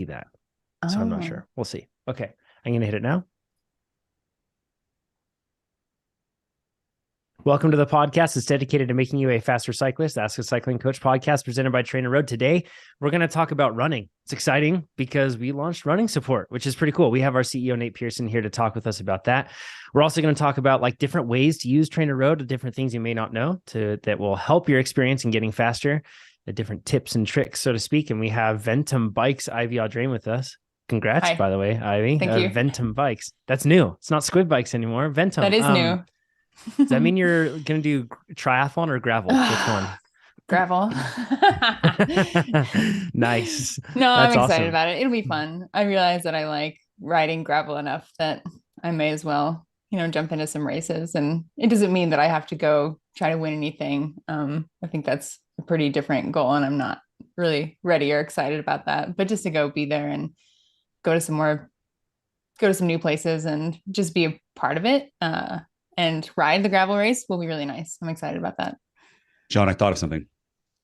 see that. So I'm not sure. We'll see. Okay. I'm going to hit it now. Welcome to the podcast. It's dedicated to making you a faster cyclist. Ask a Cycling Coach podcast presented by TrainerRoad. Today, we're going to talk about running. It's exciting because we launched running support, which is pretty cool. We have our CEO, Nate Pearson, here to talk with us about that. We're also going to talk about like different ways to use TrainerRoad, different things you may not know that will help your experience in getting faster, the different tips and tricks, so to speak. And we have Ventum Bikes, Ivy Audrain with us. Congrats, Hi. by the way, Ivy. Thank you. Ventum Bikes. That's new. It's not Squid Bikes anymore. Ventum. That is new. Does that mean you're going to do triathlon or gravel? Which one? Gravel. Nice. No, I'm That's excited awesome. about it. It'll be fun. I realize that I like riding gravel enough that I may as well, jump into some races. And it doesn't mean that I have to go try to win anything. I think that's a pretty different goal, and I'm not really ready or excited about that. But just to go be there and go to some new places and just be a part of it. And ride the gravel race will be really nice. I'm excited about that. John, I thought of something.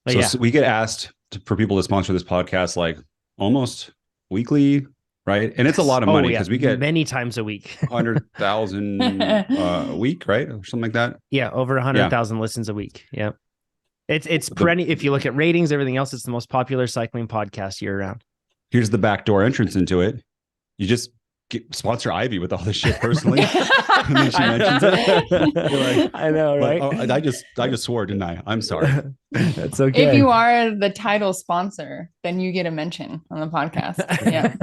So we get asked for people to sponsor this podcast like almost weekly, right? And it's a lot of money because we get many times a week, 100,000 a week, right? Or something like that. Yeah, over 100,000 listens a week. Yeah, it's perennial. If you look at ratings, everything else, it's the most popular cycling podcast year round. Here's the backdoor entrance into it. You just sponsor Ivy with all this shit personally. And then she mentions it. Like, I know, right? I just swore, didn't I? I'm sorry. That's okay. If you are the title sponsor, then you get a mention on the podcast.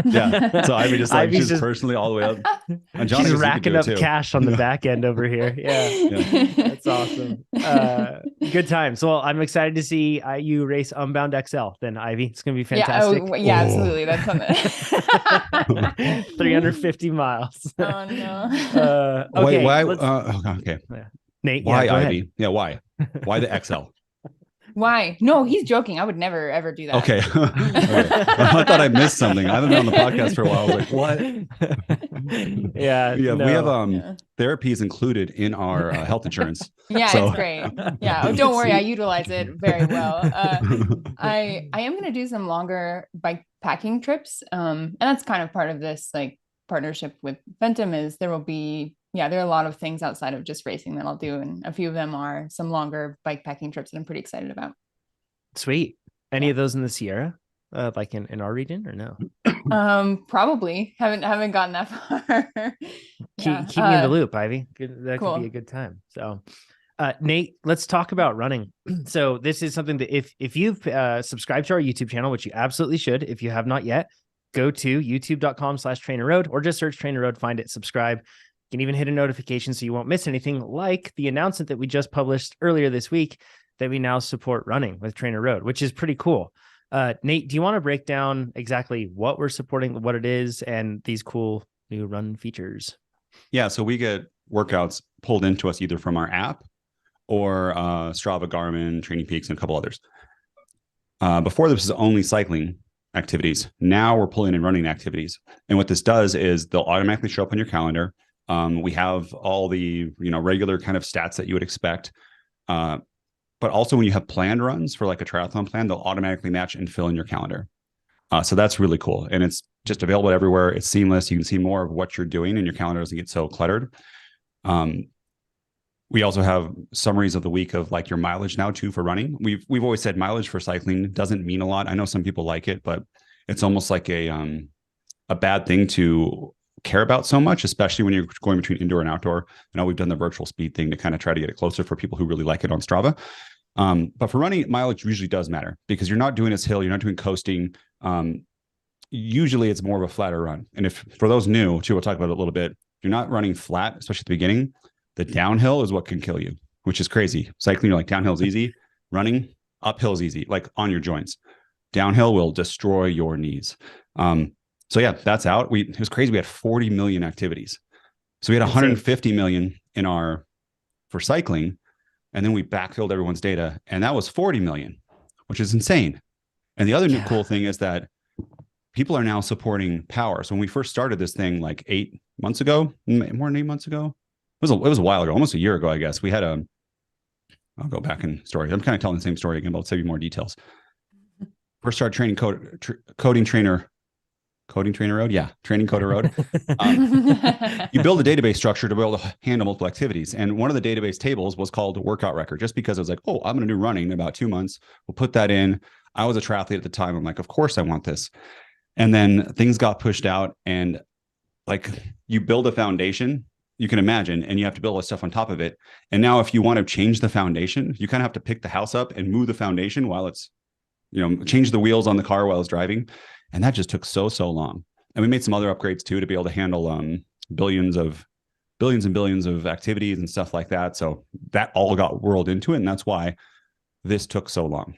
Yeah. So Ivy she's just personally all the way up. And she's racking up cash on the back end over here. Yeah. That's awesome. Good times. Well, I'm excited to see you race Unbound XL then, Ivy. It's going to be fantastic. Yeah, absolutely. That's something. 350 miles. Oh, no. Okay. Why? Okay. Nate, why Ivy? Yeah, why? Why the XL? Why? No, he's joking. I would never, ever do that. Okay. I thought I missed something. I haven't been on the podcast for a while. I was like, what? Yeah. We have therapies included in our health insurance. Yeah, so. It's great. Yeah. Oh, don't worry. I utilize it very well. I am going to do some longer bike packing trips. And that's kind of part of this like partnership with Ventum is there are a lot of things outside of just racing that I'll do. And a few of them are some longer bike packing trips that I'm pretty excited about. Sweet. Any of those in the Sierra, like in our region or no? Probably haven't gotten that far. Keep me in the loop, Ivy. That cool. Could be a good time. So, Nate, let's talk about running. So this is something that if you've subscribed to our YouTube channel, which you absolutely should, if you have not yet, go to youtube.com/TrainerRoad or just search TrainerRoad, find it, subscribe. You can even hit a notification so you won't miss anything, like the announcement that we just published earlier this week that we now support running with TrainerRoad, which is pretty cool. Nate, do you want to break down exactly what we're supporting, what it is, and these cool new run features? Yeah, so we get workouts pulled into us either from our app or Strava, Garmin, Training Peaks, and a couple others. Before this was only cycling activities. Now we're pulling in running activities. And what this does is they'll automatically show up on your calendar. We have all the regular kind of stats that you would expect. But also when you have planned runs for like a triathlon plan, they'll automatically match and fill in your calendar. So that's really cool. And it's just available everywhere. It's seamless. You can see more of what you're doing and your calendar doesn't get so cluttered. We also have summaries of the week of like your mileage now too for running. We've always said mileage for cycling doesn't mean a lot. I know some people like it, but it's almost like a bad thing to care about so much, especially when you're going between indoor and outdoor. I know we've done the virtual speed thing to kind of try to get it closer for people who really like it on Strava. But for running, mileage usually does matter because you're not doing this hill, you're not doing coasting. Usually it's more of a flatter run. And if for those new too, we'll talk about it a little bit. You're not running flat, especially at the beginning. The downhill is what can kill you, which is crazy. Cycling, you're like downhill is easy. Running, uphill is easy, like on your joints. Downhill will destroy your knees. So yeah, that's out. It was crazy. We had 40 million activities. So we had 150 million for cycling. And then we backfilled everyone's data. And that was 40 million, which is insane. And the other new cool thing is that people are now supporting power. So when we first started this thing like 8 months ago, more than 8 months ago, it was a while ago, almost a year ago, I guess. We had I'll go back in story. I'm kind of telling the same story again, but I'll save you more details. First started training coding trainer coding TrainerRoad. Yeah. Training CoderRoad. You build a database structure to be able to handle multiple activities. And one of the database tables was called workout record, just because I was like, oh, I'm going to do running in about 2 months. We'll put that in. I was a triathlete at the time. I'm like, of course I want this. And then things got pushed out, and like you build a foundation, you can imagine, and you have to build all this stuff on top of it. And now if you want to change the foundation, you kind of have to pick the house up and move the foundation while it's, change the wheels on the car while it's driving. And that just took so long. And we made some other upgrades too, to be able to handle billions and billions of activities and stuff like that. So that all got whirled into it. And that's why this took so long.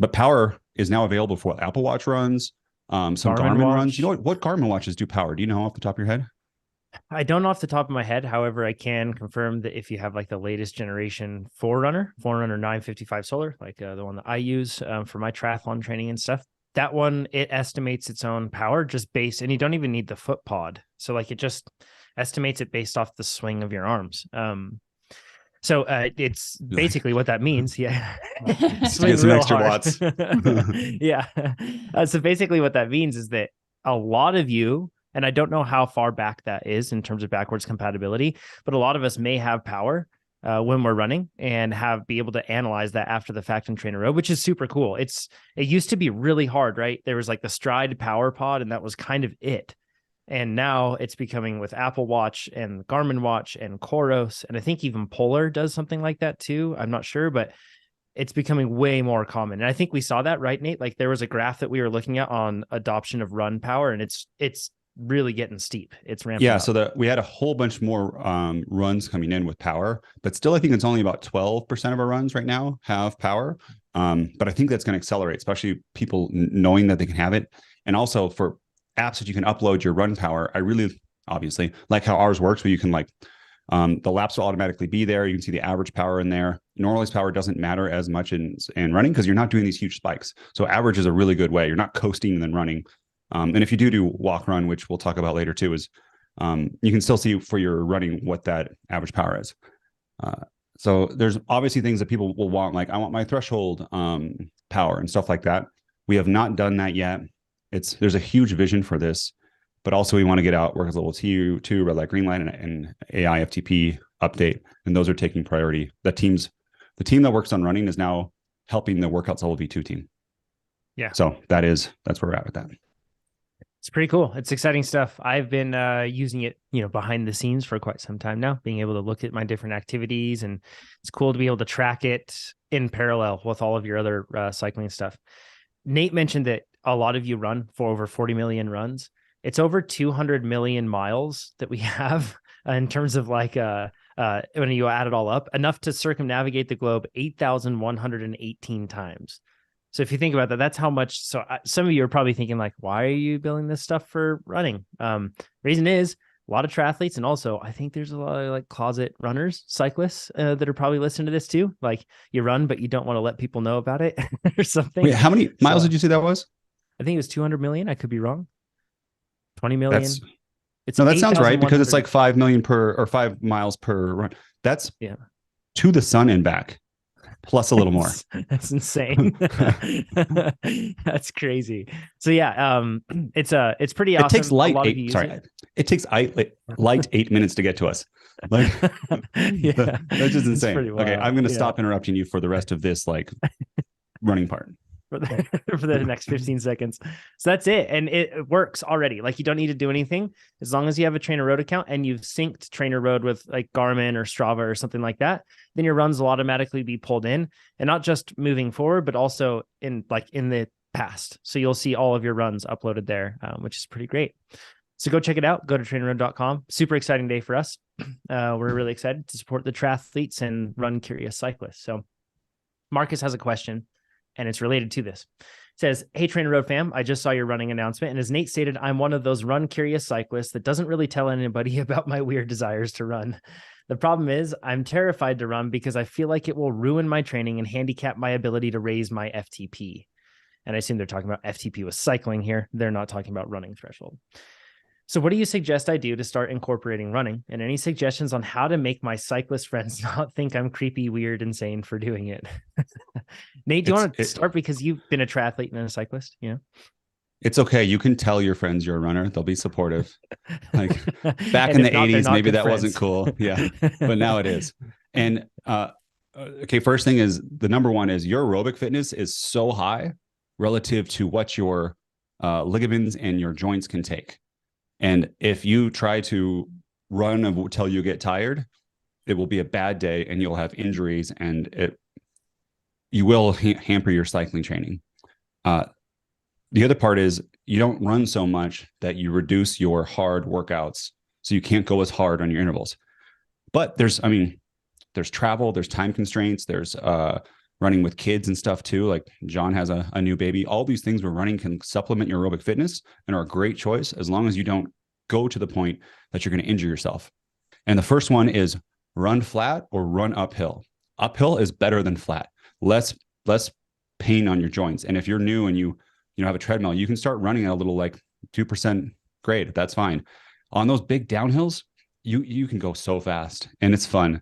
But power is now available for Apple Watch runs, some Garmin runs. You know what Garmin watches do power? Do you know off the top of your head? I don't know off the top of my head. However, I can confirm that if you have like the latest generation Forerunner 955 Solar, like the one that I use for my triathlon training and stuff, that one, it estimates its own power just based, and you don't even need the foot pod. So like it just estimates it based off the swing of your arms. So it's basically what that means. Yeah. Swing get some extra watts. Yeah. So basically what that means is that a lot of you, and I don't know how far back that is in terms of backwards compatibility, but a lot of us may have power when we're running and be able to analyze that after the fact in TrainerRoad, which is super cool. It used to be really hard, right? There was like the Stride Power Pod, and that was kind of it. And now it's becoming with Apple Watch and Garmin Watch and Coros. And I think even Polar does something like that too. I'm not sure, but it's becoming way more common. And I think we saw that, right, Nate? Like there was a graph that we were looking at on adoption of run power, and it's really getting steep. It's ramping up. So we had a whole bunch more runs coming in with power, but still I think it's only about 12% of our runs right now have power. But I think that's going to accelerate, especially people knowing that they can have it. And also for apps that you can upload your run power, I really obviously like how ours works, where you can like the laps will automatically be there. You can see the average power in there. Normalized power doesn't matter as much in running because you're not doing these huge spikes. So average is a really good way. You're not coasting and then running. And if you do walk run, which we'll talk about later too, is you can still see for your running what that average power is. So there's obviously things that people will want, like I want my threshold power and stuff like that. We have not done that yet. There's a huge vision for this, but also we want to get out workouts level 2, red light, green light, and AI FTP update, and those are taking priority. The team that works on running is now helping the workouts level V2 team. Yeah. So that's where we're at with that. It's pretty cool. It's exciting stuff. I've been using it, behind the scenes for quite some time now, being able to look at my different activities, and it's cool to be able to track it in parallel with all of your other cycling stuff. Nate mentioned that a lot of you run for over 40 million runs. It's over 200 million miles that we have in terms of like when you add it all up, enough to circumnavigate the globe 8,118 times. So if you think about that, that's how much. So some of you are probably thinking like, why are you building this stuff for running? Reason is a lot of triathletes. And also I think there's a lot of like closet runners, cyclists that are probably listening to this too. Like you run, but you don't want to let people know about it or something. Wait, how many miles did you say that was? I think it was 200 million. I could be wrong. 20 million. That sounds right, because it's like 5 million or 5 miles per run. That's to the sun and back, plus a little more. That's insane. That's crazy. So it's pretty awesome. It takes it takes light 8 minutes to get to us. Like, that's just insane. Okay, I'm going to stop interrupting you for the rest of this like running part. For the next 15 seconds. So that's it. And it works already. Like you don't need to do anything as long as you have a TrainerRoad account and you've synced TrainerRoad with like Garmin or Strava or something like that. Then your runs will automatically be pulled in, and not just moving forward, but also in the past. So you'll see all of your runs uploaded there, which is pretty great. So go check it out. Go to trainerroad.com. Super exciting day for us. We're really excited to support the triathletes and run curious cyclists. So Marcus has a question, and it's related to this. It says, hey, TrainerRoad fam, I just saw your running announcement. And as Nate stated, I'm one of those run curious cyclists that doesn't really tell anybody about my weird desires to run. The problem is I'm terrified to run because I feel like it will ruin my training and handicap my ability to raise my FTP. And I assume they're talking about FTP with cycling here. They're not talking about running threshold. So what do you suggest I do to start incorporating running? And any suggestions on how to make my cyclist friends not think I'm creepy, weird, insane for doing it? Nate, do you want to start, because you've been a triathlete and a cyclist, It's okay. You can tell your friends you're a runner. They'll be supportive. Like back And in if the not, they're 80s, not maybe good that friends. wasn't cool. Yeah. But now it is. And okay, first thing is the number one is your aerobic fitness is so high relative to what your ligaments and your joints can take. And if you try to run until you get tired, it will be a bad day and you'll have injuries and you will hamper your cycling training. The other part is you don't run so much that you reduce your hard workouts. So you can't go as hard on your intervals. But there's travel, there's time constraints, there's running with kids and stuff too. Like John has a new baby. All these things where running can supplement your aerobic fitness and are a great choice as long as you don't go to the point that you're going to injure yourself. And the first one is run flat or run uphill. Uphill is better than flat. Less pain on your joints. And if you're new and you have a treadmill, you can start running at a little like 2% grade. That's fine. On those big downhills, you can go so fast and it's fun.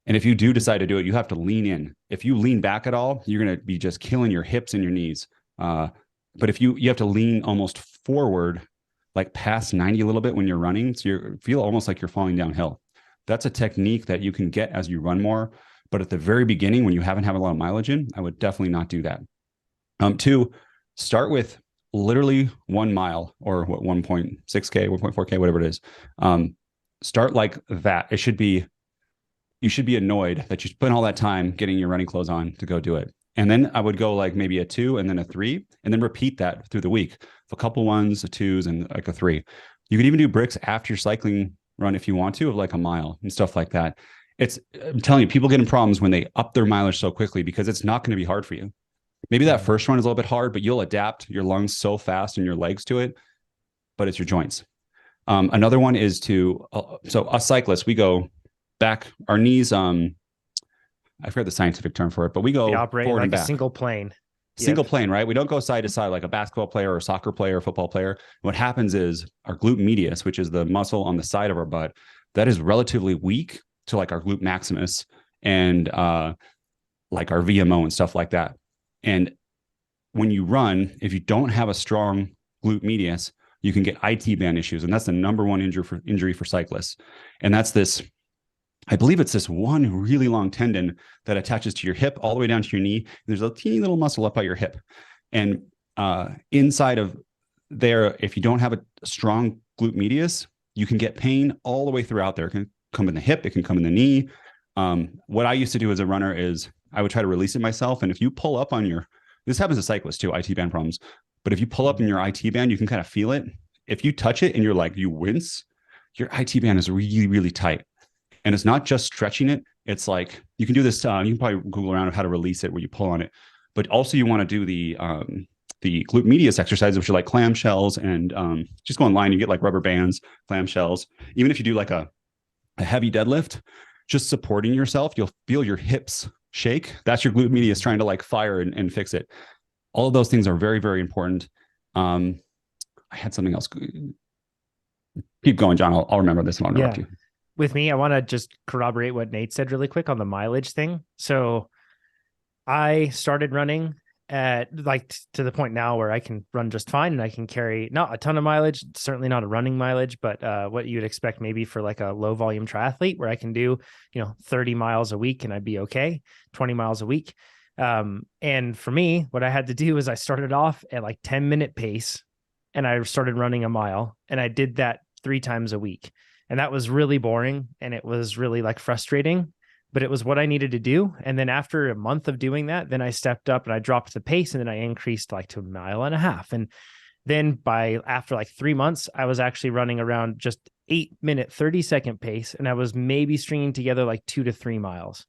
And if you do decide to do it, you have to lean in. If you lean back at all, you're going to be just killing your hips and your knees. But if you have to lean almost forward, like past 90 a little bit when you're running, so you feel almost like you're falling downhill. That's a technique that you can get as you run more. But at the very beginning, when you haven't had a lot of mileage in, I would definitely not do that. Two, start with literally 1 mile or 1.6K, 1.4K, whatever it is. Start like that. You should be annoyed that you spent all that time getting your running clothes on to go do it. And then I would go like maybe a 2 and then a 3, and then repeat that through the week. A couple 1s, a 2s, and like a 3. You could even do bricks after your cycling run if you want to, of like a mile and stuff like that. I'm telling you, people get in problems when they up their mileage so quickly because it's not going to be hard for you. Maybe that first run is a little bit hard, but you'll adapt your lungs so fast and your legs to it, but it's your joints. Another one is so us cyclists, we go back, our knees, I forget the scientific term for it, but we go operate forward like and back. A single plane. Single plane, right? We don't go side to side like a basketball player or a soccer player or football player. What happens is our glute medius, which is the muscle on the side of our butt, that is relatively weak to like our glute maximus and like our VMO and stuff like that. And when you run, if you don't have a strong glute medius, you can get IT band issues. And that's the number one injury for cyclists. And that's this, I believe it's this one really long tendon that attaches to your hip all the way down to your knee. There's a teeny little muscle up by your hip. And inside of there, if you don't have a strong glute medius, you can get pain all the way throughout there. It can come in the hip, it can come in the knee. What I used to do as a runner is I would try to release it myself. And if you pull up on this happens to cyclists too, IT band problems. But if you pull up in your IT band, you can kind of feel it. If you touch it and you wince, your IT band is really, really tight. And it's not just stretching it. It's like, you can do this, you can probably Google around how to release it where you pull on it. But also you want to do the glute medius exercises, which are like clamshells and just go online, you get like rubber bands, clamshells. Even if you do like a heavy deadlift, just supporting yourself, you'll feel your hips shake. That's your glute medius trying to like fire and fix it. All of those things are very, very important. I had something else. Keep going, John. I'll remember this and I'll interrupt you. With me, I want to just corroborate what Nate said really quick on the mileage thing. So I started running at like to the point now where I can run just fine and I can carry not a ton of mileage, certainly not a running mileage, but what you'd expect maybe for like a low volume triathlete where I can do, 30 miles a week and I'd be okay, 20 miles a week. And for me, what I had to do is I started off at like 10-minute pace and I started running a mile and I did that 3 times a week. And that was really boring and it was really like frustrating, but it was what I needed to do. And then after a month of doing that, then I stepped up and I dropped the pace and then I increased like to 1.5 miles. And then after like 3 months, I was actually running around just 8-minute, 30-second pace. And I was maybe stringing together like 2 to 3 miles.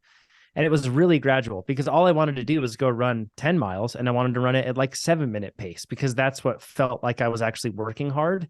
And it was really gradual because all I wanted to do was go run 10 miles and I wanted to run it at like 7-minute pace because that's what felt like I was actually working hard.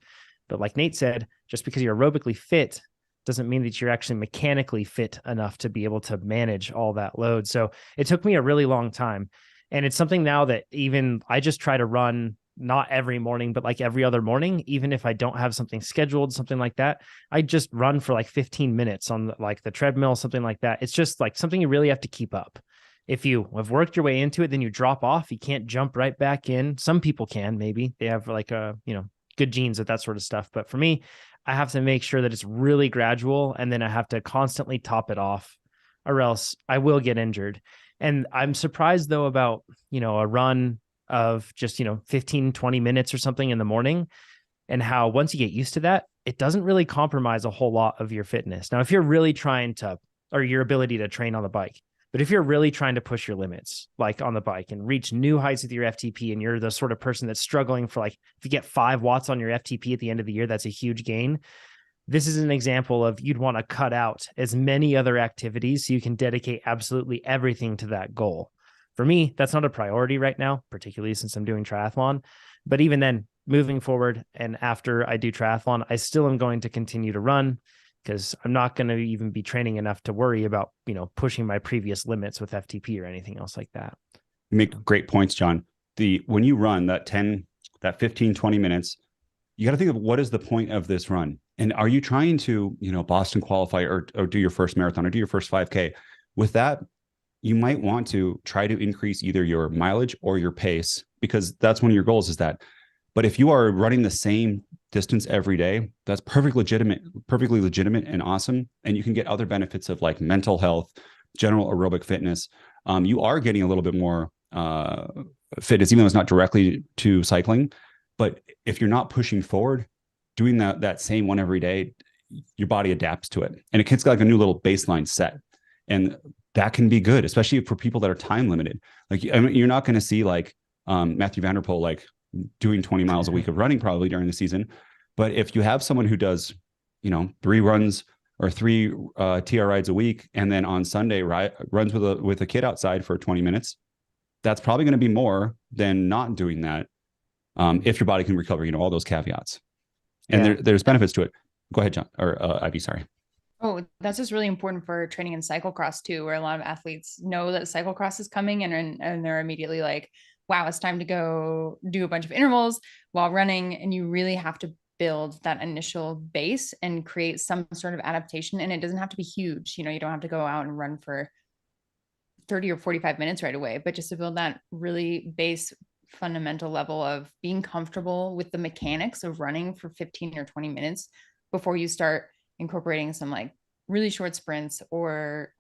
But like Nate said, just because you're aerobically fit doesn't mean that you're actually mechanically fit enough to be able to manage all that load. So it took me a really long time. And it's something now that even I just try to run not every morning, but like every other morning, even if I don't have something scheduled, something like that, I just run for like 15 minutes on the treadmill, something like that. It's just like something you really have to keep up. if you have worked your way into it, then you drop off. You can't jump right back in. Some people can, maybe they have like good genes with that sort of stuff. But for me, I have to make sure that it's really gradual, and then I have to constantly top it off, or else I will get injured. And I'm surprised though about, a run of just, 15, 20 minutes or something in the morning, and how once you get used to that, it doesn't really compromise a whole lot of your fitness. Now, if you're really trying to, or your ability to train on the bike, but if you're really trying to push your limits, like on the bike and reach new heights with your FTP, and you're the sort of person that's struggling for like, if you get 5 watts on your FTP at the end of the year, that's a huge gain. This is an example of you'd want to cut out as many other activities so you can dedicate absolutely everything to that goal. For me, that's not a priority right now, particularly since I'm doing triathlon. But even then, moving forward and after I do triathlon, I still am going to continue to run, because I'm not going to even be training enough to worry about, pushing my previous limits with FTP or anything else like that. You make great points, John. When you run that 15, 20 minutes, you got to think of what is the point of this run? And are you trying to, Boston qualify or do your first marathon or do your first 5K? With that, you might want to try to increase either your mileage or your pace, because that's one of your goals is that. But if you are running the same distance every day, that's perfectly legitimate and awesome. And you can get other benefits of like mental health, general aerobic fitness. You are getting a little bit more fitness, even though it's not directly to cycling. But if you're not pushing forward, doing that same one every day, your body adapts to it. And it gets like a new little baseline set. And that can be good, especially for people that are time limited. Like, I mean, you're not going to see like Matthew Van Der Poel, like doing 20 miles a week of running probably during the season. But if you have someone who does, 3 runs or 3 TR rides a week, and then on Sunday runs with a kid outside for 20 minutes, that's probably going to be more than not doing that. If your body can recover, all those caveats. And there's benefits to it. Go ahead, John, or Ivy, sorry. Oh, that's just really important for training in cyclocross too, where a lot of athletes know that cyclocross is coming and they're immediately like, wow, it's time to go do a bunch of intervals while running. And you really have to build that initial base and create some sort of adaptation. And it doesn't have to be huge. You don't have to go out and run for 30 or 45 minutes right away, but just to build that really base fundamental level of being comfortable with the mechanics of running for 15 or 20 minutes before you start incorporating some like really short sprints or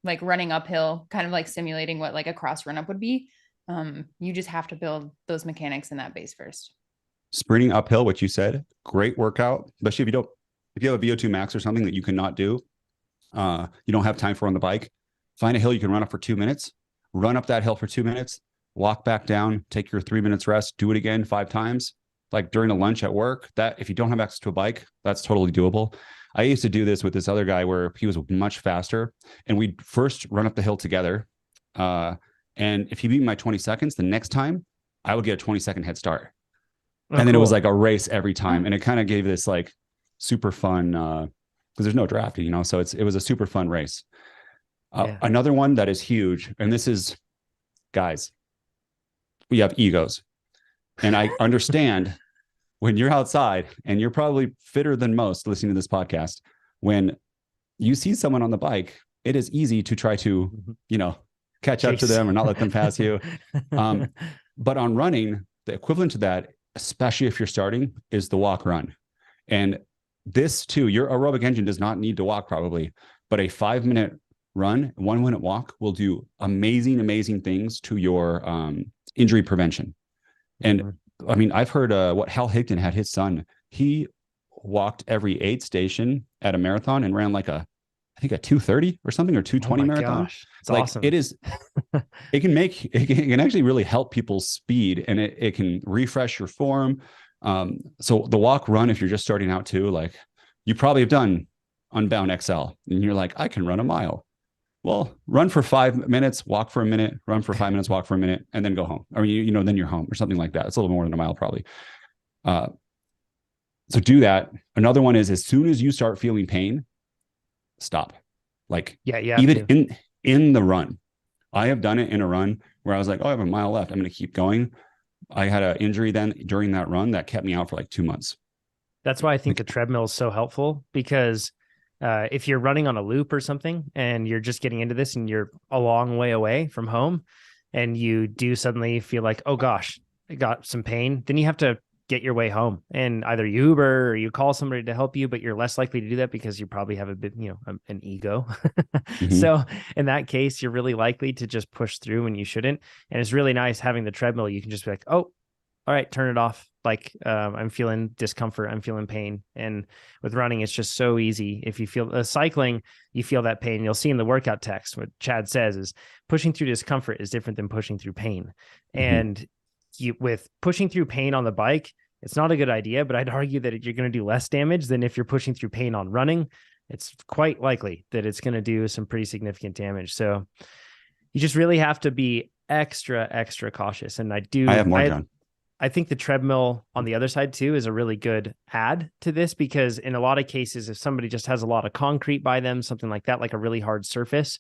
like running uphill, kind of like simulating what like a cross run up would be. You just have to build those mechanics in that base first. Sprinting uphill, what you said, great workout, especially if you have a VO2 max or something that you cannot do, you don't have time for on the bike, find a hill you can run up for 2 minutes, run up that hill for 2 minutes, walk back down, take your 3 minutes rest, do it again 5 times, like during a lunch at work. That if you don't have access to a bike, that's totally doable. I used to do this with this other guy where he was much faster, and we'd first run up the hill together. And if he beat my 20 seconds, the next time I would get a 20-second head start. And then It was like a race every time. And it kind of gave this like super fun, because there's no drafting, so it was a super fun race. Another one that is huge, and this is, guys, we have egos. And I understand when you're outside, and you're probably fitter than most listening to this podcast, when you see someone on the bike, it is easy to try to, catch up to them or not let them pass you. But on running, the equivalent to that, especially if you're starting, is the walk run. And this too, your aerobic engine does not need to walk probably, but a 5-minute run, 1-minute walk will do amazing things to your injury prevention. And I mean, I've heard what Hal Higdon had his son. He walked every 8 station at a marathon and ran like I think a 2:30 or something, or 2:20 marathon. It's like awesome. It is, it can actually really help people's speed, and it can refresh your form. So the walk run, if you're just starting out too, like you probably have done Unbound XL and you're like, I can run a mile. Well, run for 5 minutes, walk for a minute, run for 5 minutes, walk for a minute, and then go home. Or, then you're home or something like that. It's a little more than a mile probably. So do that. Another one is, as soon as you start feeling pain, stop. Like, even in the run. I have done it in a run where I was like, oh, I have a mile left, I'm going to keep going. I had an injury then during that run that kept me out for like 2 months. That's why I think the treadmill is so helpful, because if you're running on a loop or something and you're just getting into this and you're a long way away from home and you do suddenly feel like, oh gosh, I got some pain, then you have to get your way home and either you Uber or you call somebody to help you, but you're less likely to do that because you probably have a bit, an ego. So in that case, you're really likely to just push through when you shouldn't. And it's really nice having the treadmill. You can just be like, oh, all right, turn it off. Like I'm feeling discomfort, I'm feeling pain. And with running, it's just so easy. If you feel cycling, you feel that pain. You'll see in the workout text, what Chad says is pushing through discomfort is different than pushing through pain. And with pushing through pain on the bike, it's not a good idea, but I'd argue that you're going to do less damage than if you're pushing through pain on running. It's quite likely that it's going to do some pretty significant damage. So you just really have to be extra cautious. And I have more, John. I think the treadmill on the other side too is a really good add to this, because in a lot of cases, if somebody just has a lot of concrete by them, something like that, like a really hard surface,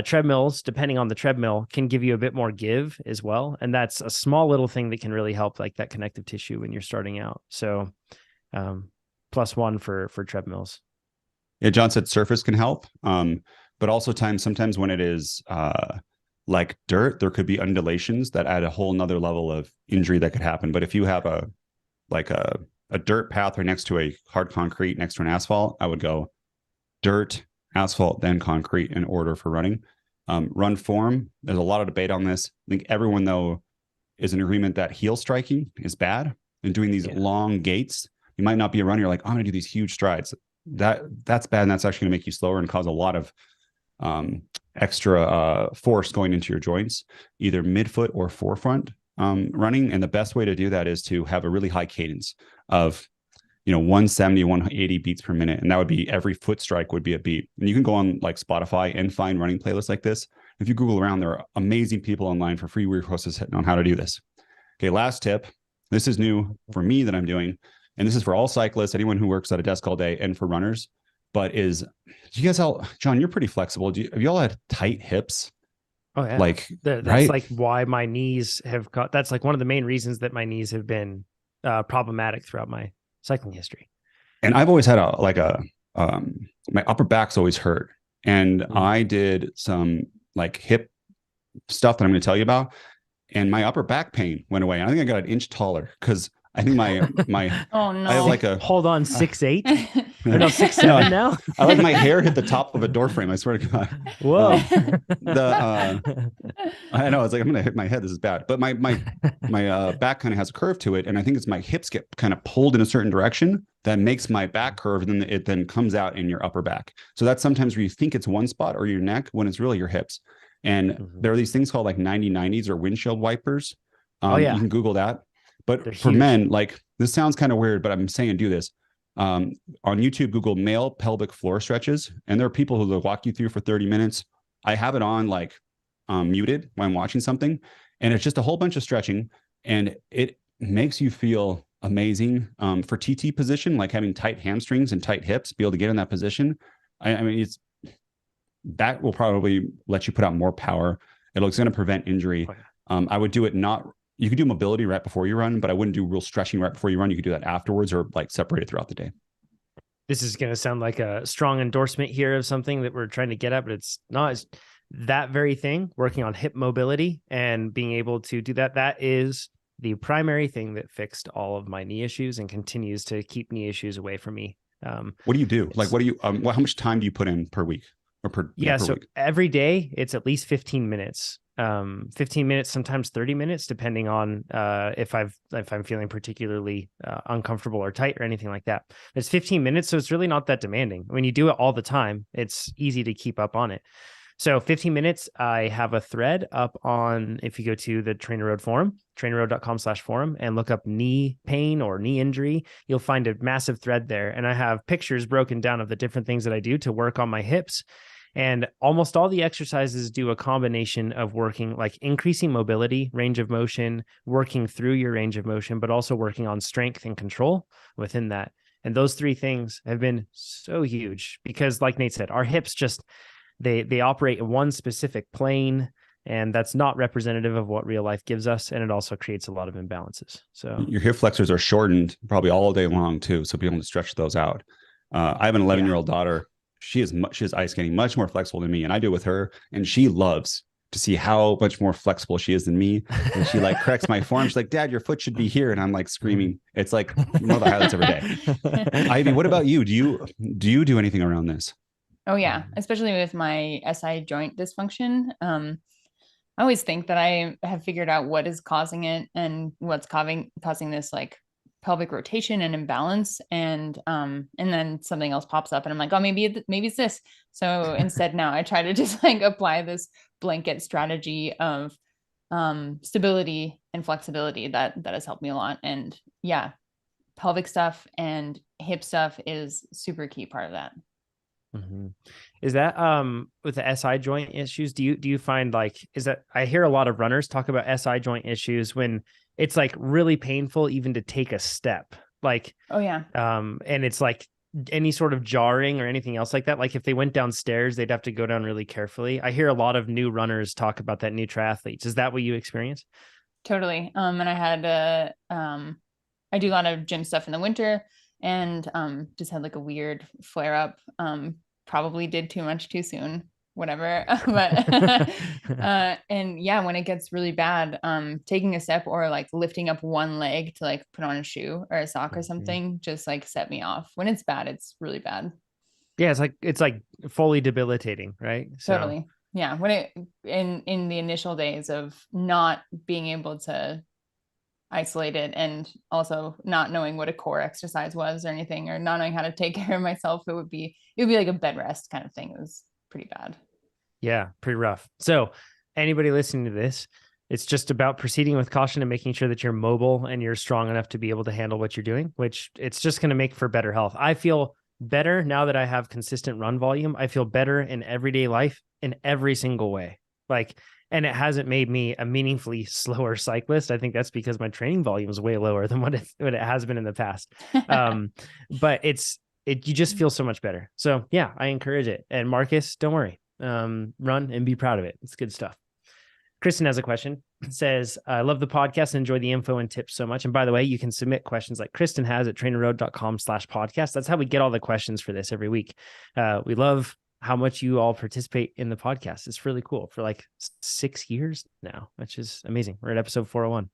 treadmills, depending on the treadmill, can give you a bit more give as well. And that's a small little thing that can really help, like that connective tissue when you're starting out. So +1 for treadmills. Yeah, John said surface can help. But also sometimes when it is like dirt, there could be undulations that add a whole nother level of injury that could happen. But if you have a dirt path right next to a hard concrete next to an asphalt, I would go dirt, asphalt, then concrete in order for running. Run form, there's a lot of debate on this. I think everyone, though, is in agreement that heel striking is bad. And doing these long gaits, you might not be a runner. You're like, I'm going to do these huge strides. That's bad. And that's actually going to make you slower and cause a lot of extra force going into your joints, either midfoot or forefront running. And the best way to do that is to have a really high cadence of 170, 180 beats per minute. And that would be every foot strike would be a beat. And you can go on like Spotify and find running playlists like this. If you Google around, there are amazing people online for free resources on how to do this. Okay, last tip. This is new for me that I'm doing. And this is for all cyclists, anyone who works at a desk all day, and for runners. But do you guys all, John, you're pretty flexible. Have you all had tight hips? Oh yeah. That's right? like why my knees that's like one of the main reasons that my knees have been problematic throughout my cycling history. And I've always had my upper back's always hurt. And I did some like hip stuff that I'm going to tell you about. And my upper back pain went away. I think I got an inch taller because I think my oh no, I have like hold on 6'8" or no 6'7" now. I like my hair hit the top of a door frame. I swear to God. Whoa. I know, it's like I'm gonna hit my head. This is bad. But my back kind of has a curve to it, and I think it's my hips get kind of pulled in a certain direction that makes my back curve, and then it then comes out in your upper back. So that's sometimes where you think it's one spot or your neck when it's really your hips. And there are these things called like 90/90s or windshield wipers. You can Google that. But they're for huge. Men, like this sounds kind of weird, but I'm saying do this. On YouTube, Google male pelvic floor stretches. And there are people who will walk you through for 30 minutes. I have it on like muted when I'm watching something. And it's just a whole bunch of stretching. And it makes you feel amazing for TT position, like having tight hamstrings and tight hips, be able to get in that position. I mean, that will probably let you put out more power. It's going to prevent injury. I would do it you could do mobility right before you run, but I wouldn't do real stretching right before you run. You could do that afterwards or like separate it throughout the day. This is going to sound like a strong endorsement here of something that we're trying to get at, but it's not. It's that very thing, working on hip mobility and being able to do that. That is the primary thing that fixed all of my knee issues and continues to keep knee issues away from me. What do you do? Like, what do you, how much time do you put in per week or per week? Every day it's at least 15 minutes. 15 minutes, sometimes 30 minutes, depending on if I'm feeling particularly uncomfortable or tight or anything like that. It's 15 minutes, so it's really not that demanding. When you do it all the time, it's easy to keep up on it. So 15 minutes, I have a thread up on, if you go to the TrainerRoad forum, trainerroad.com/forum, and look up knee pain or knee injury, you'll find a massive thread there. And I have pictures broken down of the different things that I do to work on my hips. And almost all the exercises do a combination of working, like increasing mobility, range of motion, working through your range of motion, but also working on strength and control within that. And those three things have been so huge because, like Nate said, our hips just, they operate in one specific plane, and that's not representative of what real life gives us. And it also creates a lot of imbalances. So your hip flexors are shortened probably all day long too. So be able to stretch those out. I have an 11-year-old daughter. she is ice skating much more flexible than me, and I do with her, and she loves to see how much more flexible she is than me. And she like corrects my form. She's like, Dad, your foot should be here. And I'm like screaming. It's like one of the highlights of her day. Ivy, what about you? Do you do anything around this? Oh yeah, especially with my SI joint dysfunction. I always think that I have figured out what is causing it and what's causing this like pelvic rotation and imbalance, and then something else pops up and I'm like, oh, maybe it's this. So instead now I try to just like apply this blanket strategy of stability and flexibility that has helped me a lot. And yeah, pelvic stuff and hip stuff is super key part of that. Mm-hmm. Is that with the SI joint issues, do you find like, is that, I hear a lot of runners talk about SI joint issues when it's like really painful even to take a step, like, oh yeah, and it's like any sort of jarring or anything else like that, like if they went downstairs they'd have to go down really carefully. I hear a lot of new runners talk about that, new triathletes. Is that what you experience? Totally. And I had I do a lot of gym stuff in the winter, and just had like a weird flare up. Probably did too much too soon, whatever. But and yeah, when it gets really bad, taking a step or like lifting up one leg to like put on a shoe or a sock or something just like set me off. When it's bad, it's really bad. Yeah, it's like fully debilitating, right? Totally. Yeah, when it in the initial days of not being able to isolate it, and also not knowing what a core exercise was or anything, or not knowing how to take care of myself, it would be like a bed rest kind of thing. It was pretty bad. Yeah, pretty rough. So anybody listening to this, it's just about proceeding with caution and making sure that you're mobile and you're strong enough to be able to handle what you're doing, which it's just going to make for better health. I feel better now that I have consistent run volume. I feel better in everyday life in every single way. Like, and it hasn't made me a meaningfully slower cyclist. I think that's because my training volume is way lower than what it has been in the past. But you just feel so much better. So yeah, I encourage it. And Marcus, don't worry, run and be proud of it. It's good stuff. Kristen has a question. It says, I love the podcast and enjoy the info and tips so much. And by the way, you can submit questions like Kristen has at trainerroad.com/podcast. That's how we get all the questions for this every week. We love how much you all participate in the podcast. It's really cool for like 6 years now, which is amazing. We're at episode 401.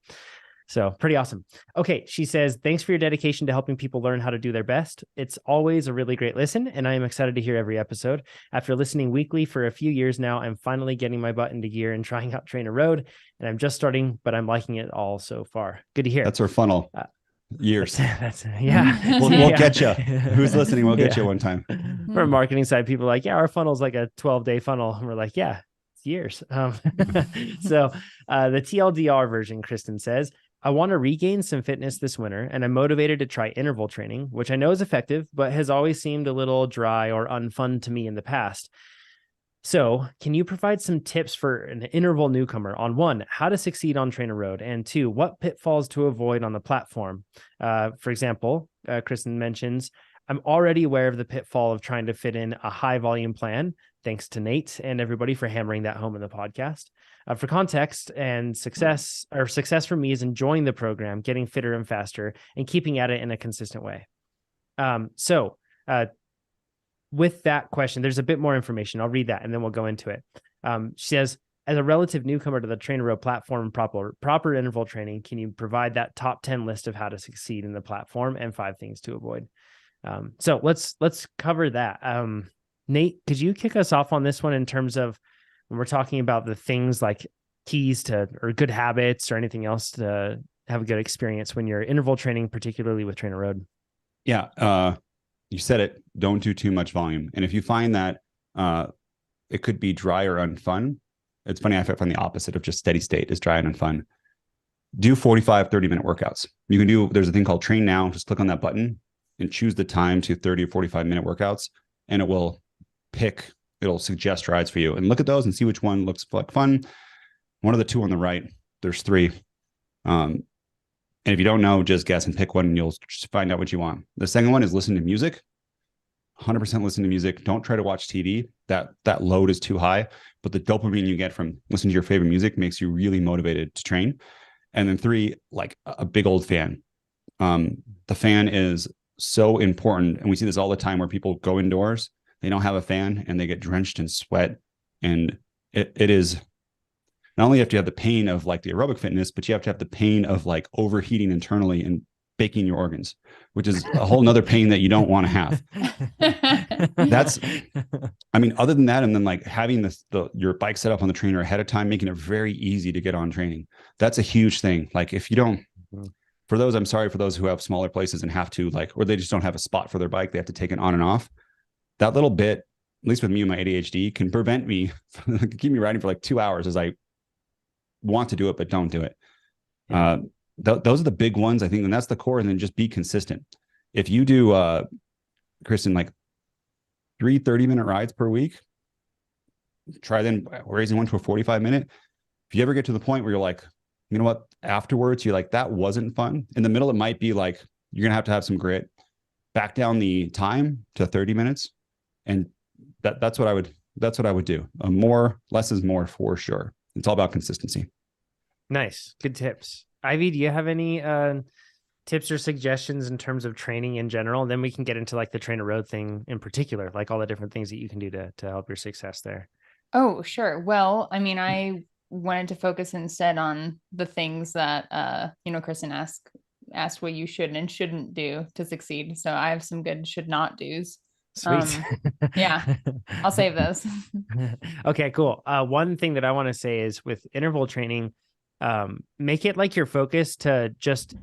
So pretty awesome. Okay. She says, thanks for your dedication to helping people learn how to do their best. It's always a really great listen, and I am excited to hear every episode. After listening weekly for a few years now, I'm finally getting my butt into gear and trying out TrainerRoad, and I'm just starting, but I'm liking it all so far. Good to hear. That's our funnel. Years. That's yeah. We'll get you. Who's listening? We'll get you one time. From a marketing side, people are like, yeah, our funnel's like a 12-day funnel. And we're like, yeah, it's years. So the TLDR version, Kristen says, I want to regain some fitness this winter, and I'm motivated to try interval training, which I know is effective, but has always seemed a little dry or unfun to me in the past. So can you provide some tips for an interval newcomer on 1, how to succeed on TrainerRoad, and 2, what pitfalls to avoid on the platform? For example, Kristen mentions, I'm already aware of the pitfall of trying to fit in a high volume plan. Thanks to Nate and everybody for hammering that home in the podcast. For context and success for me is enjoying the program, getting fitter and faster, and keeping at it in a consistent way. With that question, there's a bit more information. I'll read that and then we'll go into it. She says, as a relative newcomer to the TrainerRoad platform and proper interval training, can you provide that top 10 list of how to succeed in the platform and 5 things to avoid? So let's cover that. Nate, could you kick us off on this one in terms of when we're talking about the things like keys to, or good habits or anything else to have a good experience when you're interval training, particularly with TrainerRoad? Yeah. You said it, don't do too much volume. And if you find that it could be dry or unfun, it's funny, I find the opposite of just steady state is dry and unfun. Do 45, 30-minute workouts. You can do, there's a thing called Train Now. Just click on that button and choose the time to 30 or 45-minute workouts, and it'll suggest rides for you. And look at those and see which one looks like fun. One of the 2 on the right, there's 3. And if you don't know, just guess and pick one and you'll just find out what you want. The second one is listen to music. 100% listen to music. Don't try to watch TV. That load is too high, but the dopamine you get from listening to your favorite music makes you really motivated to train. And then 3, like a big old fan. The fan is so important. And we see this all the time where people go indoors. they don't have a fan, and they get drenched in sweat. And it is not only have to have the pain of like the aerobic fitness, but you have to have the pain of like overheating internally and baking your organs, which is a whole nother pain that you don't want to have. That's, I mean, other than that, and then like having your bike set up on the trainer ahead of time, making it very easy to get on training. That's a huge thing. Like if you don't, for those, I'm sorry for those who have smaller places and have to like, or they just don't have a spot for their bike, they have to take it on and off. That little bit, at least with me and my ADHD, can prevent me, keep me riding for like 2 hours as I want to do it, but don't do it. Yeah. Those are the big ones, I think, and that's the core. And then just be consistent. If you do, Kristen, like 3 30-minute rides per week, try then raising one to a 45-minute. If you ever get to the point where you're like, you know what, afterwards, you're like, that wasn't fun. In the middle, it might be like, you're going to have some grit, back down the time to 30 minutes. And that's what I would do. Less is more for sure. It's all about consistency. Nice. Good tips. Ivy, do you have any tips or suggestions in terms of training in general? And then we can get into like the TrainerRoad thing in particular, like all the different things that you can do to help your success there. Oh, sure. Well, I mean, I wanted to focus instead on the things that, Kristen asked what you should and shouldn't do to succeed. So I have some good should not do's. Sweet. Yeah, I'll save those. Okay, cool. One thing that I want to say is with interval training, make it like your focus to just,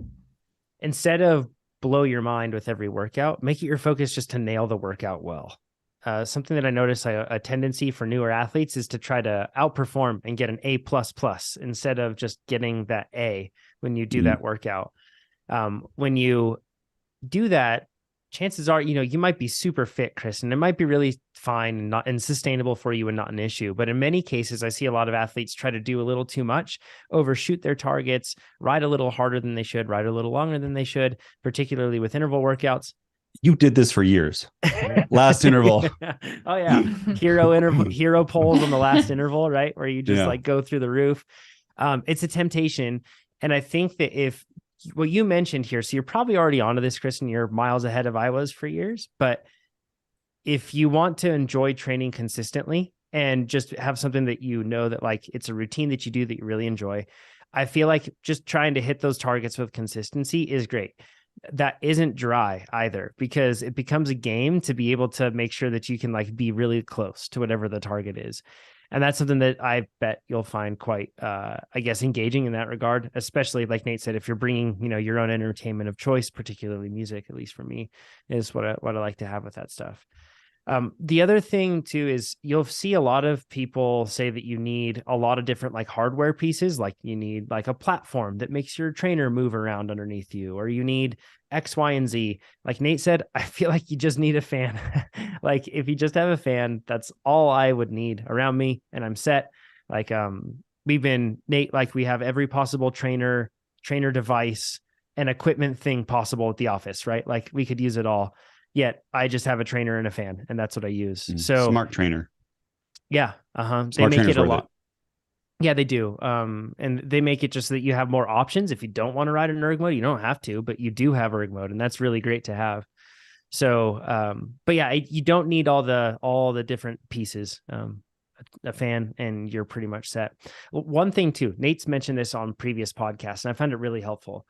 instead of blow your mind with every workout, make it your focus just to nail the workout well. Something that I notice a tendency for newer athletes is to try to outperform and get an A++ instead of just getting that A when you do that workout. When you do that, chances are, you might be super fit, Chris, and it might be really fine and sustainable for you and not an issue. But in many cases, I see a lot of athletes try to do a little too much, overshoot their targets, ride a little harder than they should, ride a little longer than they should, particularly with interval workouts. You did this for years. Last interval. Oh yeah. Hero polls on the last interval, right? Where you just like go through the roof. It's a temptation. And I think that if what you mentioned here, so you're probably already onto this, Kristen, you're miles ahead of I was for years, but if you want to enjoy training consistently and just have something that that like it's a routine that you do that you really enjoy, I feel like just trying to hit those targets with consistency is great. That isn't dry either, because it becomes a game to be able to make sure that you can like be really close to whatever the target is. And that's something that I bet you'll find quite, engaging in that regard, especially like Nate said, if you're bringing, your own entertainment of choice, particularly music, at least for me, is what I like to have with that stuff. The other thing too is you'll see a lot of people say that you need a lot of different like hardware pieces, like you need like a platform that makes your trainer move around underneath you, or you need X, Y, and Z. Like Nate said, I feel like you just need a fan. Like if you just have a fan, that's all I would need around me and I'm set. Like Nate, like we have every possible trainer device and equipment thing possible at the office, right? Like we could use it all. Yet I just have a trainer and a fan, and that's what I use. So smart trainer. Yeah. They make it a lot. Yeah, they do. And they make it just so that you have more options. If you don't want to ride in erg mode, you don't have to, but you do have erg mode, and that's really great to have. So, but yeah, you don't need all the different pieces. A fan, and you're pretty much set. One thing too, Nate's mentioned this on previous podcasts, and I found it really helpful.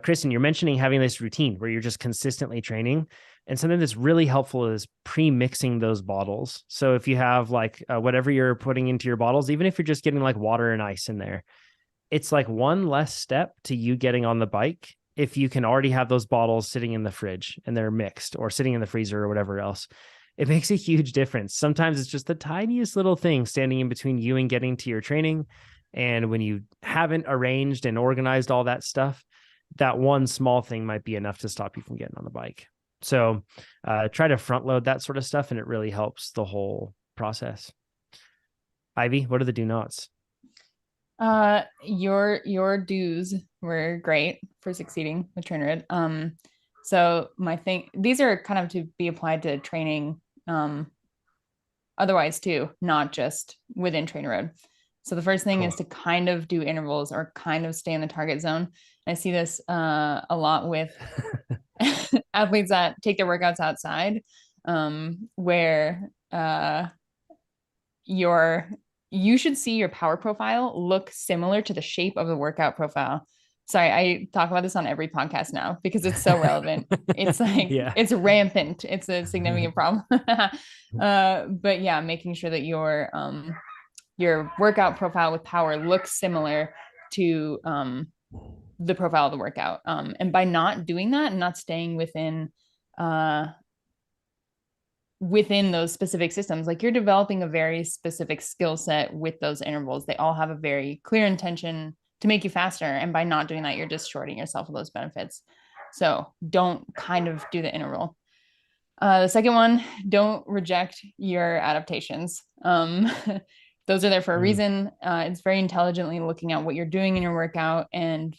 Kristen, you're mentioning having this routine where you're just consistently training. And something that's really helpful is pre-mixing those bottles. So if you have like whatever you're putting into your bottles, even if you're just getting like water and ice in there, it's like one less step to you getting on the bike if you can already have those bottles sitting in the fridge and they're mixed, or sitting in the freezer or whatever else. It makes a huge difference. Sometimes it's just the tiniest little thing standing in between you and getting to your training. And when you haven't arranged and organized all that stuff, that one small thing might be enough to stop you from getting on the bike. So try to front load that sort of stuff, and it really helps the whole process. Ivy, what are the do nots? Your do's were great for succeeding with TrainerRoad. So these are kind of to be applied to training otherwise too, not just within TrainerRoad. So the first thing is to kind of do intervals or kind of stay in the target zone. And I see this a lot with athletes that take their workouts outside. where you should see your power profile look similar to the shape of the workout profile. Sorry, I talk about this on every podcast now because it's so relevant. It's like, it's rampant. It's a significant problem. But yeah, making sure that your workout profile with power looks similar to the profile of the workout. And by not doing that and not staying within those specific systems, like you're developing a very specific skill set with those intervals. They all have a very clear intention to make you faster. And by not doing that, you're just shorting yourself of those benefits. So don't kind of do the interval. The second one, don't reject your adaptations. Those are there for a reason. It's very intelligently looking at what you're doing in your workout. And,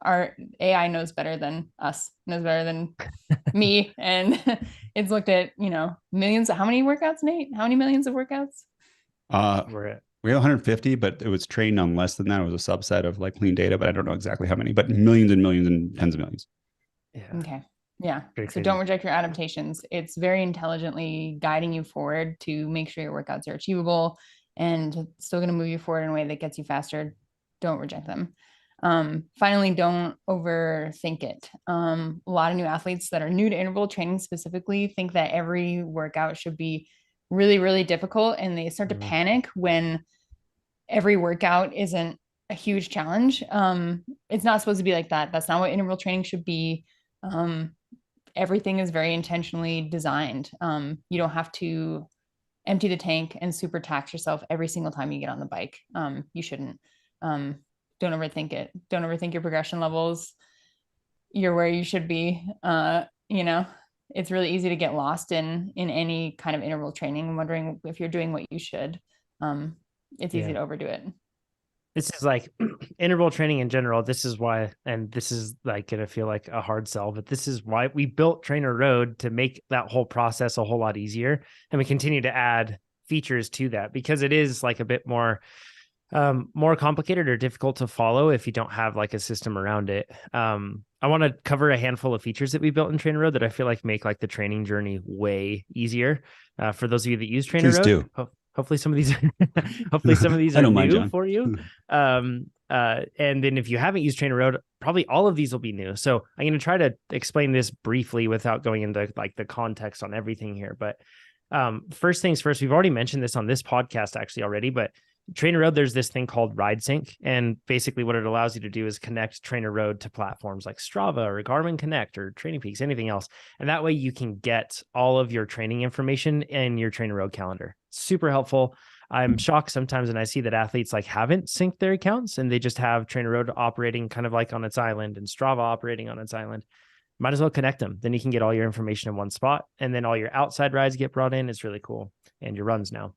our AI knows better than us, knows better than me. And it's looked at, millions. How many workouts, Nate? How many millions of workouts? We have 150, but it was trained on less than that. It was a subset of like clean data, but I don't know exactly how many, but millions and millions and tens of millions. Yeah. Okay. Yeah. So don't reject your adaptations. It's very intelligently guiding you forward to make sure your workouts are achievable and still going to move you forward in a way that gets you faster. Don't reject them. Finally, don't overthink it. A lot of new athletes that are new to interval training specifically think that every workout should be really, really difficult. And they start to panic when every workout isn't a huge challenge. It's not supposed to be like that. That's not what interval training should be. Everything is very intentionally designed. You don't have to empty the tank and super tax yourself every single time you get on the bike. You shouldn't. Don't overthink it. Don't overthink your progression levels. You're where you should be. It's really easy to get lost in any kind of interval training and wondering if you're doing what you should. It's easy to overdo it. This is like interval training in general. This is why, and this is like going to feel like a hard sell, but this is why we built TrainerRoad to make that whole process a whole lot easier. And we continue to add features to that because it is like a bit more complicated or difficult to follow if you don't have like a system around it. I want to cover a handful of features that we built in TrainerRoad that I feel like make like the training journey way easier. For those of you that use TrainerRoad, hopefully some of these are new for you. And then if you haven't used TrainerRoad, probably all of these will be new. So I'm going to try to explain this briefly without going into like the context on everything here. But first things first, we've already mentioned this on this podcast actually already, but TrainerRoad, there's this thing called Ride Sync. And basically what it allows you to do is connect TrainerRoad to platforms like Strava or Garmin Connect or Training Peaks, anything else. And that way you can get all of your training information in your TrainerRoad calendar. Super helpful. I'm shocked sometimes when I see that athletes like haven't synced their accounts and they just have TrainerRoad operating kind of like on its island and Strava operating on its island. Might as well connect them. Then you can get all your information in one spot. And then all your outside rides get brought in. It's really cool. And your runs now.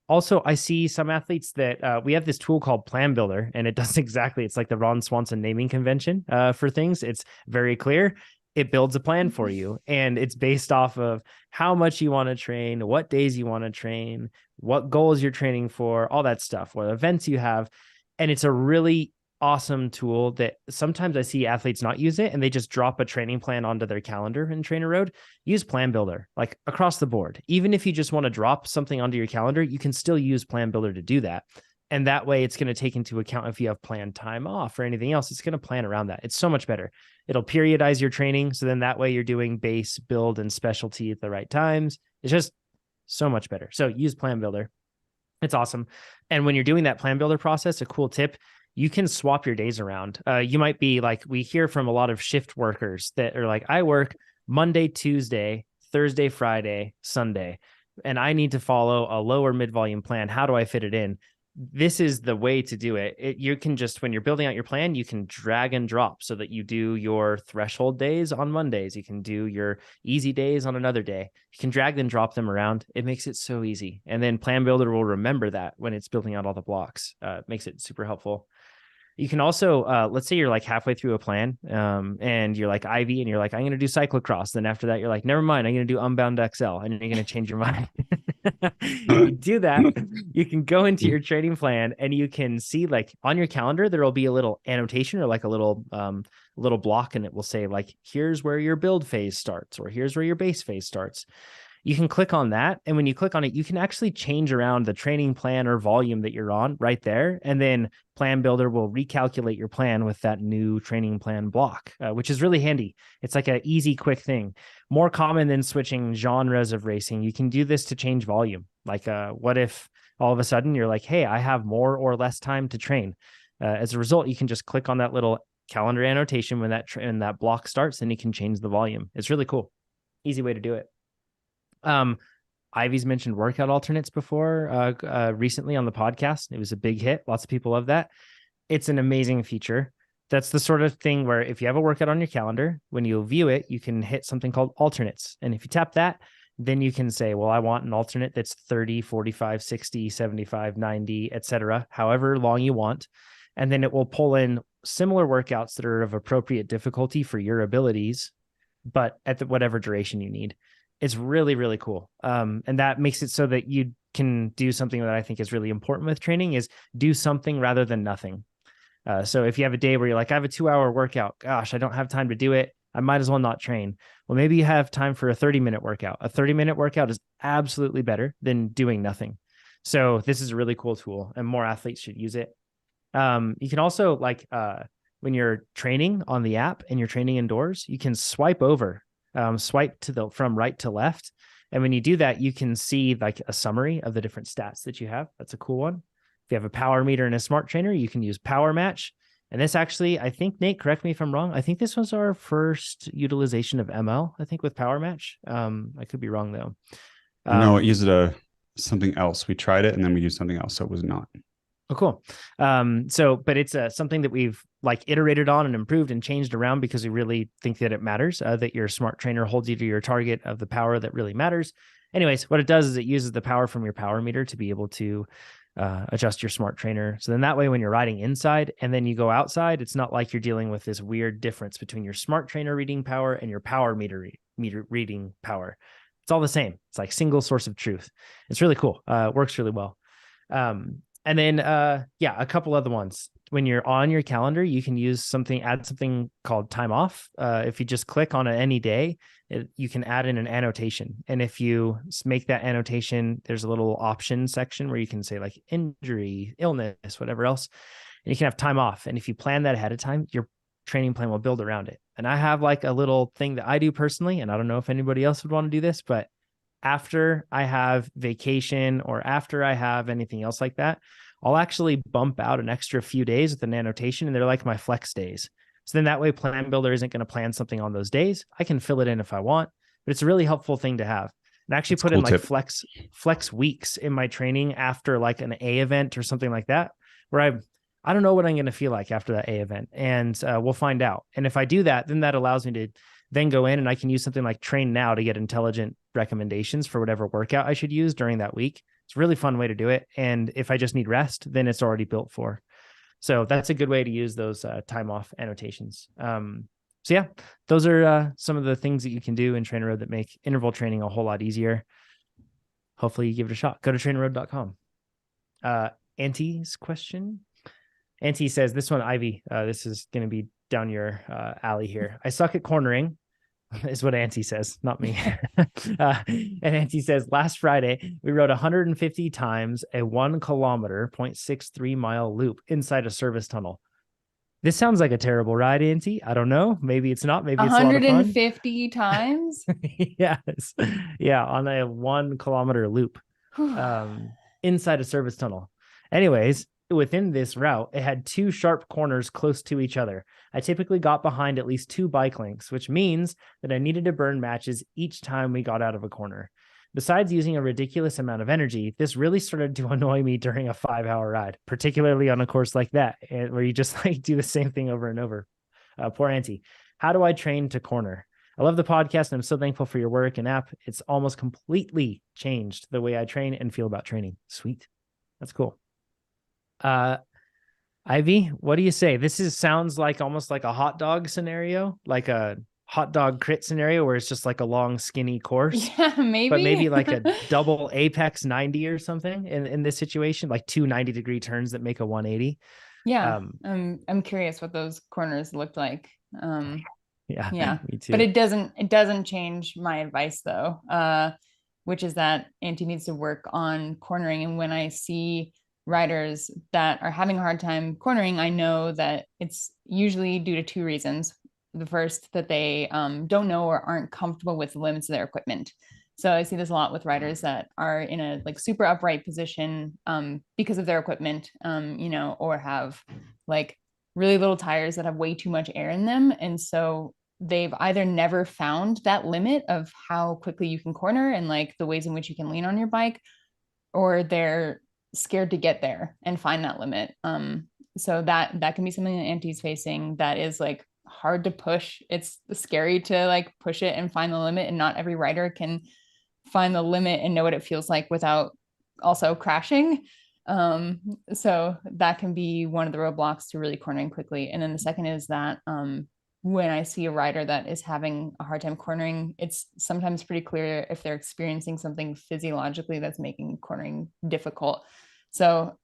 Also, I see some athletes that we have this tool called Plan Builder, and it does exactly. It's like the Ron Swanson naming convention for things. It's very clear. It builds a plan for you, and it's based off of how much you want to train, what days you want to train, what goals you're training for, all that stuff, what events you have. And it's a really awesome tool that sometimes I see athletes not use it and they just drop a training plan onto their calendar in TrainerRoad. Use Plan Builder like across the board. Even if you just want to drop something onto your calendar, you can still use Plan Builder to do that. And that way it's going to take into account if you have planned time off or anything else, it's going to plan around that. It's so much better. It'll periodize your training. So then that way you're doing base, build, and specialty at the right times. It's just so much better. So use Plan Builder. It's awesome. And when you're doing that Plan Builder process, a cool tip, you can swap your days around. You might be like, we hear from a lot of shift workers that are like, I work Monday, Tuesday, Thursday, Friday, Sunday, and I need to follow a lower mid-volume plan. How do I fit it in? This is the way to do it. You can just, when you're building out your plan, you can drag and drop so that you do your threshold days on Mondays. You can do your easy days on another day. You can drag and drop them around. It makes it so easy. And then Plan Builder will remember that when it's building out all the blocks. Makes it super helpful. You can also, let's say you're like halfway through a plan and you're like Ivy and you're like, I'm going to do cyclocross. Then after that, you're like, never mind, I'm going to do Unbound XL, and you're going to change your mind. You can do that. You can go into your training plan and you can see like on your calendar, there will be a little annotation or like a little block, and it will say like, here's where your build phase starts, or here's where your base phase starts. You can click on that. And when you click on it, you can actually change around the training plan or volume that you're on right there. And then Plan Builder will recalculate your plan with that new training plan block, which is really handy. It's like an easy, quick thing. More common than switching genres of racing. You can do this to change volume. Like what if all of a sudden you're like, hey, I have more or less time to train. As a result, you can just click on that little calendar annotation when that block starts, and you can change the volume. It's really cool. Easy way to do it. Ivy's mentioned workout alternates before recently on the podcast. It was a big hit. Lots of people love that. It's an amazing feature. That's the sort of thing where if you have a workout on your calendar, when you view it, you can hit something called alternates. And if you tap that, then you can say, well, I want an alternate that's 30, 45, 60, 75, 90, etc., however long you want. And then it will pull in similar workouts that are of appropriate difficulty for your abilities, but at whatever duration you need. It's really, really cool. And that makes it so that you can do something that I think is really important with training, is do something rather than nothing. So if you have a day where you're like, I have a 2-hour workout, gosh, I don't have time to do it, I might as well not train. Well, maybe you have time for a 30-minute workout. A 30-minute workout is absolutely better than doing nothing. So this is a really cool tool, and more athletes should use it. You can also, like, when you're training on the app and you're training indoors, you can swipe from right to left. And when you do that, you can see like a summary of the different stats that you have. That's a cool one. If you have a power meter and a smart trainer, you can use Power Match. And this actually, I think, Nate, correct me if I'm wrong, I think this was our first utilization of ML, I think, with Power Match. I could be wrong, though. No, it used something else. We tried it and then we used something else. So it was not. Oh, cool. But it's something that we've like iterated on and improved and changed around because we really think that it matters, that your smart trainer holds you to your target of the power that really matters. Anyways, what it does is it uses the power from your power meter to be able to adjust your smart trainer. So then that way, when you're riding inside and then you go outside, it's not like you're dealing with this weird difference between your smart trainer reading power and your power meter reading power. It's all the same. It's like single source of truth. It's really cool. It works really well. And then, a couple other ones. When you're on your calendar, you can add something called time off. If you just click on it any day, you can add in an annotation. And if you make that annotation, there's a little option section where you can say like injury, illness, whatever else, and you can have time off. And if you plan that ahead of time, your training plan will build around it. And I have like a little thing that I do personally, and I don't know if anybody else would want to do this, but after I have vacation or after I have anything else like that, I'll actually bump out an extra few days with an annotation, and they're like my flex days. So then that way Plan Builder isn't going to plan something on those days. I can fill it in if I want, but it's a really helpful thing to have. And I actually put in like flex weeks in my training after like an A event or something like that, where I don't know what I'm going to feel like after that A event, and we'll find out. And if I do that, then that allows me to then go in and I can use something like Train Now to get intelligent recommendations for whatever workout I should use during that week. It's a really fun way to do it. And if I just need rest, then it's already built for. So that's a good way to use those time off annotations. Those are some of the things that you can do in TrainerRoad that make interval training a whole lot easier. Hopefully you give it a shot. Go to trainerroad.com. Auntie's question. Auntie says, this one, Ivy, this is going to be down your alley here. I suck at cornering, is what Auntie says, not me. And Auntie says, last Friday, we rode 150 times a 1 kilometer, 0.63 mile loop inside a service tunnel. This sounds like a terrible ride, Auntie. I don't know. Maybe it's not. Maybe it's 150 times? Yes. Yeah, on a 1 kilometer loop inside a service tunnel. Anyways, within this route, it had 2 sharp corners close to each other. I typically got behind at least 2 bike lengths, which means that I needed to burn matches each time we got out of a corner. Besides using a ridiculous amount of energy, this really started to annoy me during a 5-hour ride, particularly on a course like that, where you just like do the same thing over and over. Poor Auntie. How do I train to corner? I love the podcast, and I'm so thankful for your work and app. It's almost completely changed the way I train and feel about training. Sweet. That's cool. Ivy, what do you say? This sounds like almost like a hot dog scenario, like a hot dog crit scenario where it's just like a long skinny course. Yeah, maybe. But maybe like a double apex 90 or something in this situation, like 2 90-degree turns that make a 180. Yeah. I'm curious what those corners looked like. Yeah, me too. But it doesn't change my advice though, which is that Antti needs to work on cornering. And when I see riders that are having a hard time cornering, I know that it's usually due to 2 reasons. The first, that they don't know or aren't comfortable with the limits of their equipment. So I see this a lot with riders that are in a like super upright position because of their equipment, or have like really little tires that have way too much air in them. And so they've either never found that limit of how quickly you can corner and like the ways in which you can lean on your bike, or they're scared to get there and find that limit. So that can be something that Antti's facing that is like hard to push. It's scary to like push it and find the limit, and not every rider can find the limit and know what it feels like without also crashing. So that can be one of the roadblocks to really cornering quickly. And then the second is that when I see a rider that is having a hard time cornering, it's sometimes pretty clear if they're experiencing something physiologically that's making cornering difficult. So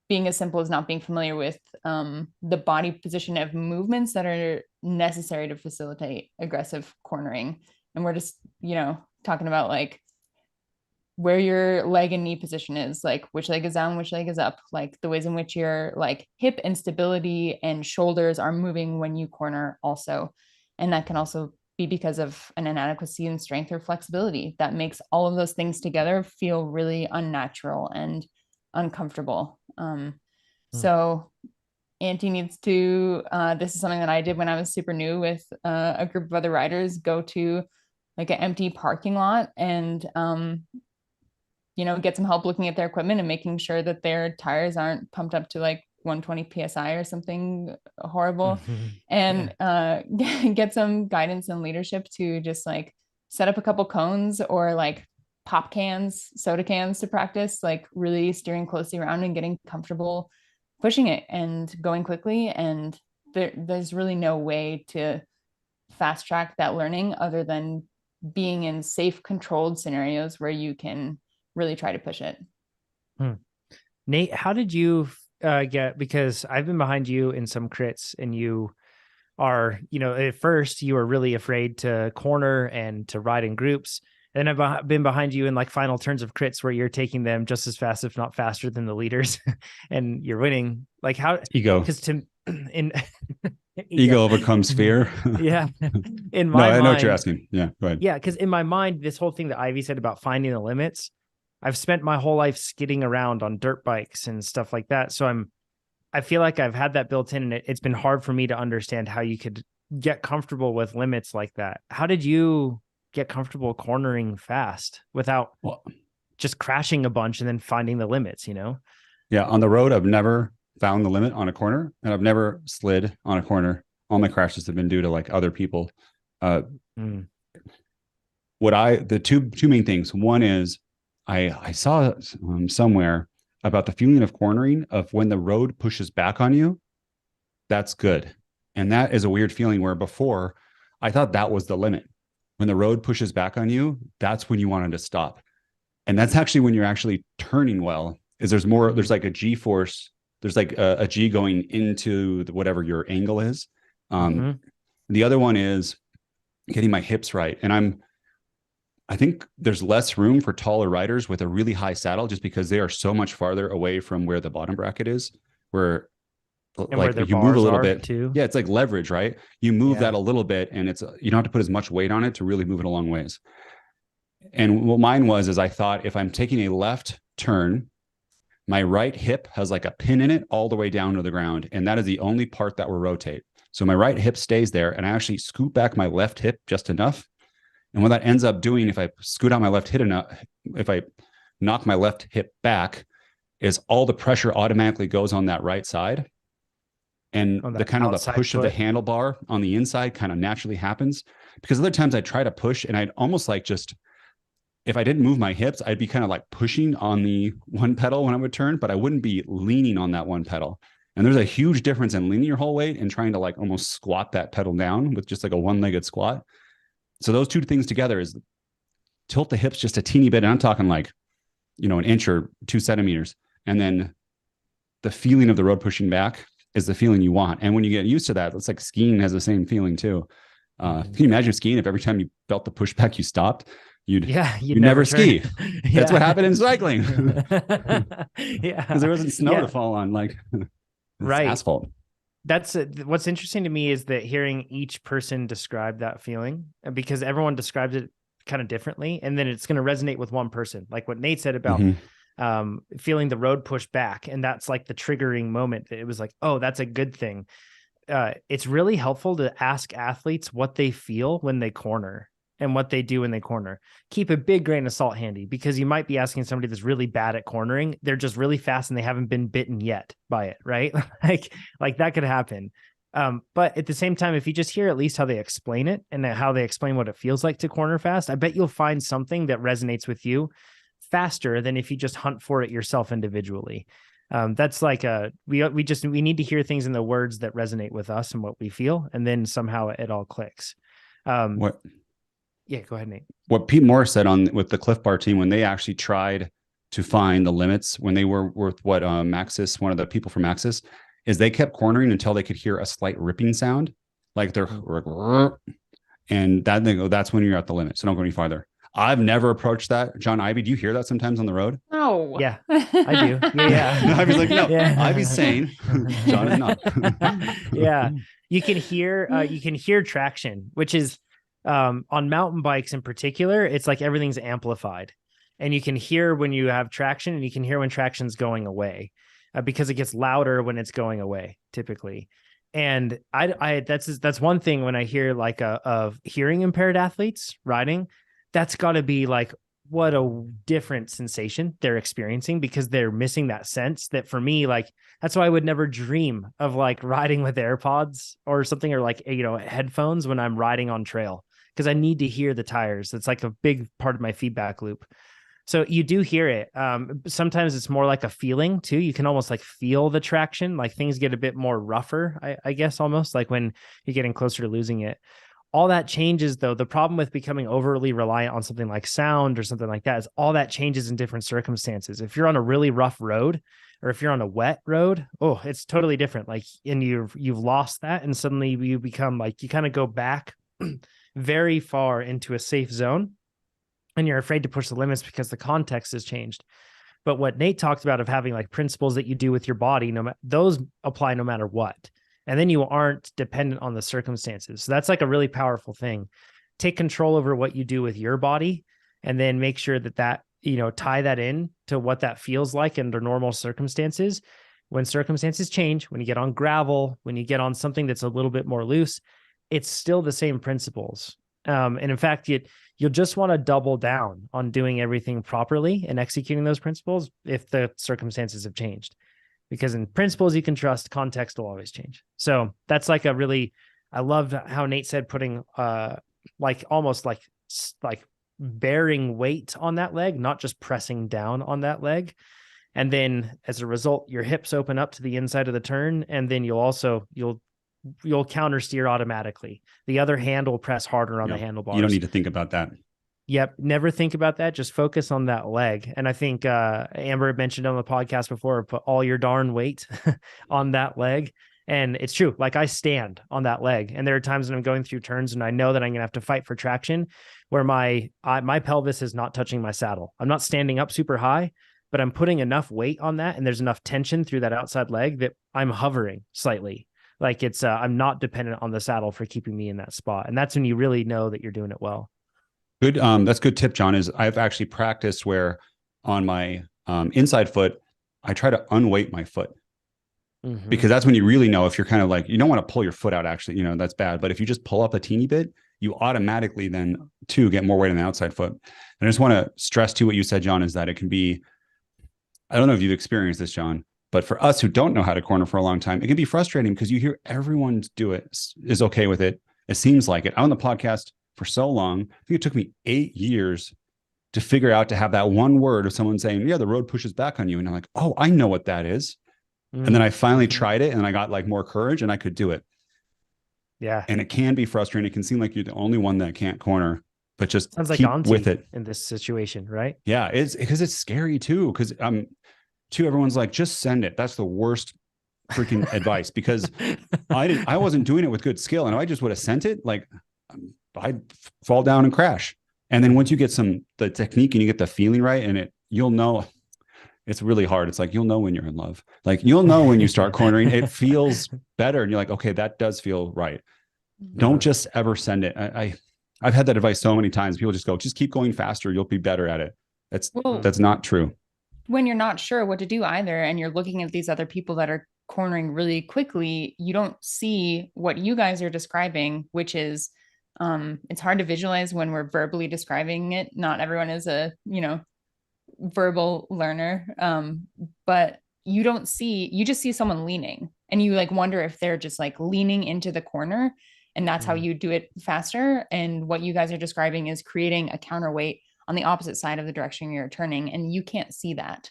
being as simple as not being familiar with the body position of movements that are necessary to facilitate aggressive cornering. And we're just, talking about like where your leg and knee position is, like which leg is down, which leg is up, like the ways in which your like hip instability and shoulders are moving when you corner also. And that can also be because of an inadequacy in strength or flexibility that makes all of those things together feel really unnatural and uncomfortable. So Antti needs to, this is something that I did when I was super new with a group of other riders, go to like an empty parking lot and, get some help looking at their equipment and making sure that their tires aren't pumped up to like 120 PSI or something horrible. And get some guidance and leadership to just like set up a couple cones or like pop cans, soda cans to practice, like really steering closely around and getting comfortable pushing it and going quickly. And there's really no way to fast track that learning other than being in safe, controlled scenarios where you can really try to push it. Nate, how did you because I've been behind you in some crits, and you are, at first you were really afraid to corner and to ride in groups. And I've been behind you in like final turns of crits where you're taking them just as fast, if not faster than the leaders, and you're winning. Like how ego, because ego overcomes fear. Yeah. In my mind, I know what you're asking. Yeah. Go ahead. Yeah. Cause in my mind, this whole thing that Ivy said about finding the limits, I've spent my whole life skidding around on dirt bikes and stuff like that. So I feel like I've had that built in, and it's been hard for me to understand how you could get comfortable with limits like that. How did you get comfortable cornering fast without just crashing a bunch and then finding the limits, Yeah. On the road, I've never found the limit on a corner, and I've never slid on a corner. All my crashes have been due to like other people. The two main things. One is I saw somewhere about the feeling of cornering of when the road pushes back on you. That's good. And that is a weird feeling where before I thought that was the limit. When the road pushes back on you, that's when you wanted to stop. And that's actually when you're actually turning well, there's like a G force. There's like a G going into whatever your angle is. The other one is getting my hips right. And I think there's less room for taller riders with a really high saddle, just because they are so much farther away from where the bottom bracket is, where like you move a little bit too. Yeah, it's like leverage, right? You move that a little bit, and you don't have to put as much weight on it to really move it a long ways. And what mine is I thought if I'm taking a left turn, my right hip has like a pin in it all the way down to the ground, and that is the only part that will rotate. So my right hip stays there, and I actually scoot back my left hip just enough. And what that ends up doing, if I scoot out my left hip enough, if I knock my left hip back, is all the pressure automatically goes on that right side. And the kind of the push of the handlebar on the inside kind of naturally happens. Because other times I try to push, and I'd almost like just, if I didn't move my hips, I'd be kind of like pushing on the one pedal when I would turn, but I wouldn't be leaning on that one pedal. And there's a huge difference in leaning your whole weight and trying to like almost squat that pedal down with just like a one-legged squat. So those two things together is tilt the hips just a teeny bit. And I'm talking like, an inch or 2 centimeters. And then the feeling of the road pushing back is the feeling you want. And when you get used to that, it's like skiing has the same feeling too. Can you imagine skiing if every time you felt the pushback, you stopped? You'd never ski. That's what happened in cycling. Yeah. Because there wasn't snow to fall on, like right. asphalt. That's what's interesting to me is that hearing each person describe that feeling, because everyone describes it kind of differently. And then it's going to resonate with one person. Like what Nate said about feeling the road push back. And that's like the triggering moment. It was like, oh, that's a good thing. It's really helpful to ask athletes what they feel when they corner and what they do when they corner. Keep a big grain of salt handy, because you might be asking somebody that's really bad at cornering. They're just really fast and they haven't been bitten yet by it, right? like that could happen. But at the same time, if you just hear at least how they explain it and how they explain what it feels like to corner fast, I bet you'll find something that resonates with you faster than if you just hunt for it yourself individually. That's like we need to hear things in the words that resonate with us and what we feel, and then somehow it all clicks. Yeah, go ahead, Nate. What Pete Morris said with the Cliff Bar team, when they actually tried to find the limits, when they were with Maxis, one of the people from Maxis, is they kept cornering until they could hear a slight ripping sound, like they're, and that they go, that's when you're at the limit. So don't go any farther. I've never approached that. John Ivy, do you hear that sometimes on the road? No. Yeah, I do. Yeah. Ivy's like, no, Ivy's sane. John is not. Yeah. You can hear traction, which is on mountain bikes in particular, it's like everything's amplified, and you can hear when you have traction, and you can hear when traction's going away, because it gets louder when it's going away typically. And that's one thing when I hear like of hearing impaired athletes riding, that's got to be like, what a different sensation they're experiencing, because they're missing that sense that for me, like, that's why I would never dream of like riding with AirPods or something, or like, headphones when I'm riding on trail, because I need to hear the tires. It's like a big part of my feedback loop. So you do hear it. Sometimes it's more like a feeling too. You can almost like feel the traction, like things get a bit more rougher, I guess, almost like when you're getting closer to losing it. All that changes, though. The problem with becoming overly reliant on something like sound or something like that is all that changes in different circumstances. If you're on a really rough road, or if you're on a wet road, it's totally different. Like, and you've lost that, and suddenly you become like, you kind of go back very far into a safe zone, and you're afraid to push the limits because the context has changed. But what Nate talked about of having like principles that you do with your body, those apply no matter what. And then you aren't dependent on the circumstances. So that's like a really powerful thing. Take control over what you do with your body, and then make sure that tie that in to what that feels like under normal circumstances. When circumstances change, when you get on gravel, when you get on something that's a little bit more loose, it's still the same principles. And in fact, you'll just want to double down on doing everything properly and executing those principles if the circumstances have changed. Because in principles you can trust, context will always change. So that's like I love how Nate said putting like almost like bearing weight on that leg, not just pressing down on that leg. And then as a result, your hips open up to the inside of the turn, and then you'll counter steer automatically. The other hand will press harder on the handlebars. You don't need to think about that. Yep. Never think about that. Just focus on that leg. And I think Amber mentioned on the podcast before, put all your darn weight on that leg. And it's true. Like, I stand on that leg, and there are times when I'm going through turns and I know that I'm going to have to fight for traction, where my pelvis is not touching my saddle. I'm not standing up super high, but I'm putting enough weight on that, and there's enough tension through that outside leg that I'm hovering slightly. Like it's I'm not dependent on the saddle for keeping me in that spot. And that's when you really know that you're doing it well. Good. That's a good tip, John. Is I've actually practiced where on my inside foot, I try to unweight my foot, because that's when you really know if you're kind of like, you don't want to pull your foot out. Actually, that's bad. But if you just pull up a teeny bit, you automatically then too get more weight on the outside foot. And I just want to stress to what you said, John, is that it can be, I don't know if you've experienced this, John, but for us who don't know how to corner for a long time, it can be frustrating because you hear everyone do it, is okay with it. It seems like it. I'm on the podcast for so long. I think it took me 8 years to figure out to have that one word of someone saying, yeah, the road pushes back on you. And I'm like, oh, I know what that is. And then I finally tried it and I got like more courage and I could do it. Yeah. And it can be frustrating. It can seem like you're the only one that can't corner, but just sounds like keep Auntie with it in this situation, right? Yeah. It's because it's scary too. Cause everyone's like, just send it. That's the worst freaking advice because I wasn't doing it with good skill. And if I just would have sent it, like I'd fall down and crash. And then once you get the technique and you get the feeling right and you'll know it's really hard. It's like, you'll know when you're in love. Like you'll know when you start cornering, it feels better. And you're like, okay, that does feel right. Don't just ever send it. I've had that advice so many times. People just go, just keep going faster. You'll be better at it. That's not true. When you're not sure what to do either, and you're looking at these other people that are cornering really quickly, you don't see what you guys are describing, which is, it's hard to visualize when we're verbally describing it. Not everyone is a, verbal learner. But you just see someone leaning and you like wonder if they're just like leaning into the corner and that's how you do it faster. And what you guys are describing is creating a counterweight on the opposite side of the direction you're turning. And you can't see that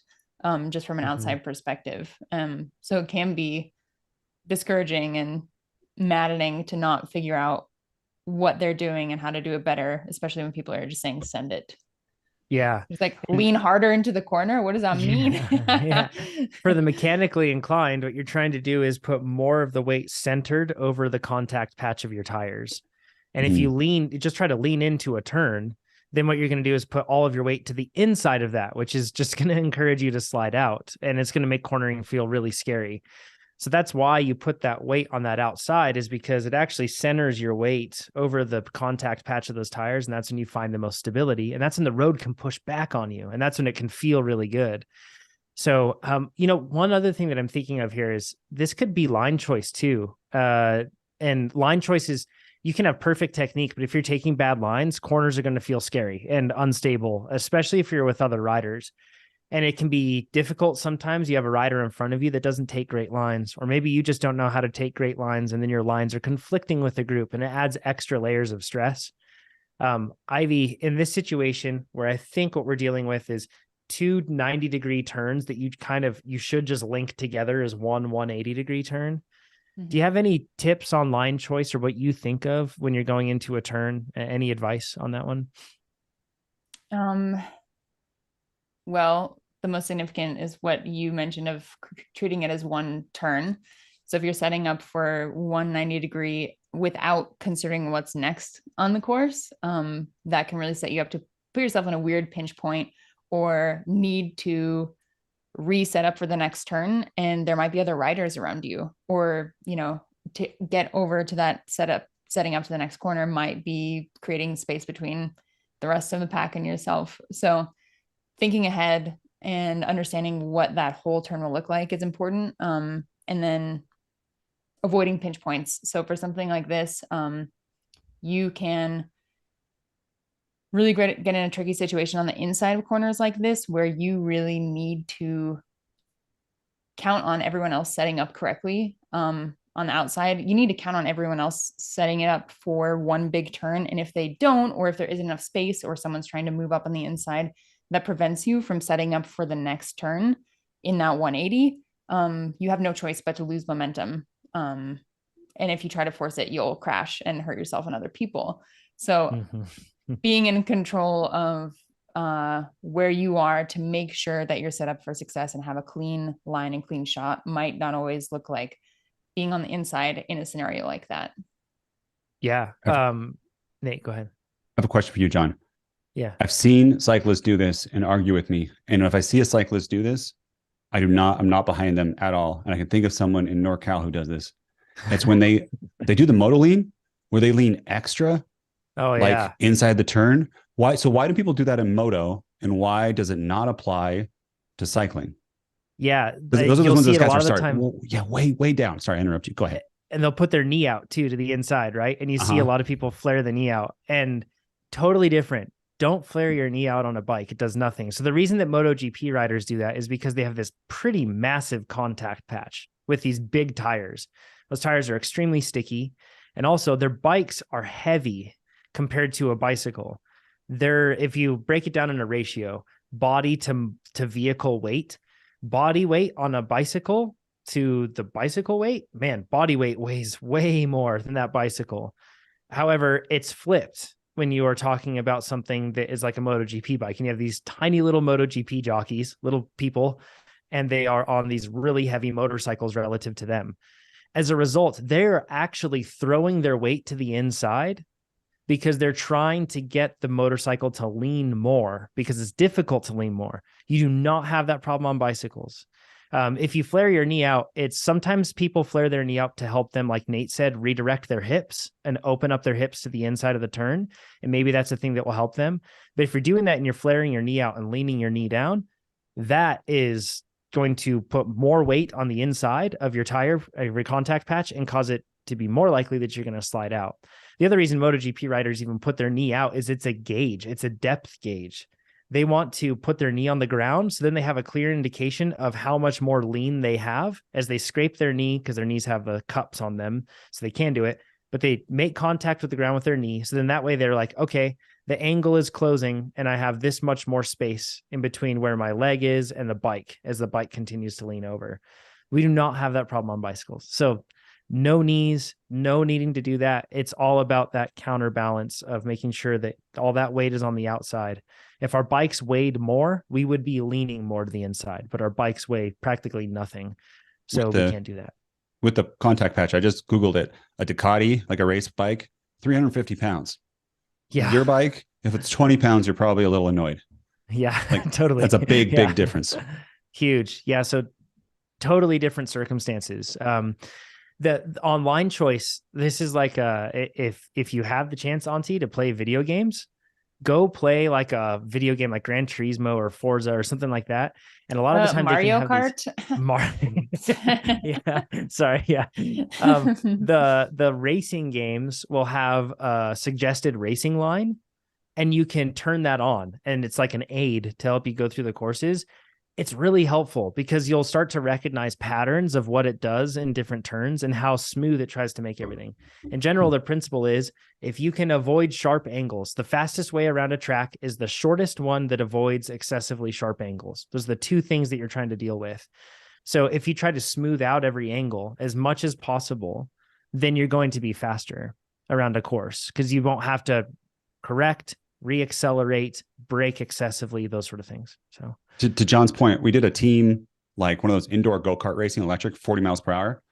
just from an outside perspective. So it can be discouraging and maddening to not figure out what they're doing and how to do it better, especially when people are just saying, send it. Yeah. It's like lean harder into the corner. What does that mean? Yeah. For the mechanically inclined, what you're trying to do is put more of the weight centered over the contact patch of your tires. And if you just try to lean into a turn, then what you're going to do is put all of your weight to the inside of that, which is just going to encourage you to slide out. And it's going to make cornering feel really scary. So that's why you put that weight on that outside, is because it actually centers your weight over the contact patch of those tires. And that's when you find the most stability. And that's when the road can push back on you. And that's when it can feel really good. So, one other thing that I'm thinking of here is this could be line choice too. And line choice is, you can have perfect technique, but if you're taking bad lines, corners are going to feel scary and unstable, especially if you're with other riders. And it can be difficult sometimes. You have a rider in front of you that doesn't take great lines, or maybe you just don't know how to take great lines, and then your lines are conflicting with the group, and it adds extra layers of stress. Ivy, in this situation where I think what we're dealing with is two 90-degree turns that you should just link together as one 180-degree turn. Do you have any tips on line choice or what you think of when you're going into a turn? Any advice on that one? Well, the most significant is what you mentioned of treating it as one turn. So if you're setting up for 190-degree without considering what's next on the course, that can really set you up to put yourself in a weird pinch point or need to reset up for the next turn. And there might be other riders around you, or, to get over to that setting up to the next corner might be creating space between the rest of the pack and yourself. So thinking ahead and understanding what that whole turn will look like is important. And then avoiding pinch points. So for something like this, you can really get in a tricky situation on the inside of corners like this, where you really need to count on everyone else setting up correctly. On the outside, you need to count on everyone else setting it up for one big turn. And if they don't, or if there isn't enough space, or someone's trying to move up on the inside, that prevents you from setting up for the next turn in that 180, you have no choice but to lose momentum. And if you try to force it, you'll crash and hurt yourself and other people. So being in control of where you are to make sure that you're set up for success and have a clean line and clean shot might not always look like being on the inside in a scenario like that. Yeah. Nate, go ahead. I have a question for you, John. Yeah. I've seen cyclists do this and argue with me. And if I see a cyclist do this, I'm not behind them at all. And I can think of someone in NorCal who does this. It's when they do the moto lean, where they lean extra, inside the turn. Why do people do that in moto, and why does it not apply to cycling? Yeah. Those are the ones those guys are starting. Way down. Sorry, I interrupt you. Go ahead. And they'll put their knee out too, to the inside, right? And you see a lot of people flare the knee out, and totally different. Don't flare your knee out on a bike. It does nothing. So the reason that MotoGP riders do that is because they have this pretty massive contact patch with these big tires. Those tires are extremely sticky. And also their bikes are heavy compared to a bicycle. If you break it down in a ratio, body to vehicle weight, body weight on a bicycle, to the bicycle weight, man, body weight weighs way more than that bicycle. However, it's flipped when you are talking about something that is like a MotoGP bike, and you have these tiny little MotoGP jockeys, little people, and they are on these really heavy motorcycles relative to them. As a result, they're actually throwing their weight to the inside because they're trying to get the motorcycle to lean more, because it's difficult to lean more. You do not have that problem on bicycles. If you flare your knee out, it's sometimes people flare their knee out to help them, like Nate said, redirect their hips and open up their hips to the inside of the turn. And maybe that's a thing that will help them. But if you're doing that and you're flaring your knee out and leaning your knee down, that is going to put more weight on the inside of your tire, your contact patch, and cause it to be more likely that you're going to slide out. The other reason MotoGP riders even put their knee out is it's a gauge. It's a depth gauge. They want to put their knee on the ground, so then they have a clear indication of how much more lean they have as they scrape their knee, because their knees have the cups on them, so they can do it, but they make contact with the ground with their knee. So then that way they're like, okay, the angle is closing and I have this much more space in between where my leg is and the bike as the bike continues to lean over. We do not have that problem on bicycles. So no knees, no needing to do that. It's all about that counterbalance of making sure that all that weight is on the outside. If our bikes weighed more, we would be leaning more to the inside, but our bikes weigh practically nothing. So we can't do that. With the contact patch, I just Googled it. A Ducati, like a race bike, 350 pounds. Yeah. Your bike, if it's 20 pounds, you're probably a little annoyed. Yeah, like, totally. That's a big, big difference. Huge. Yeah. So totally different circumstances. The online choice, this is like if you have the chance, Auntie, to play video games, go play like a video game like Gran Turismo or Forza or something like that. And a lot of the time Mario Kart. Yeah. Sorry. Yeah. The racing games will have a suggested racing line, and you can turn that on, and it's like an aid to help you go through the courses. It's really helpful because you'll start to recognize patterns of what it does in different turns and how smooth it tries to make everything. In general, the principle is if you can avoid sharp angles, the fastest way around a track is the shortest one that avoids excessively sharp angles. Those are the two things that you're trying to deal with. So if you try to smooth out every angle as much as possible, then you're going to be faster around a course because you won't have to correct, reaccelerate, brake excessively, those sort of things. So to John's point, we did a team, like one of those indoor go-kart racing, electric, 40 miles per hour.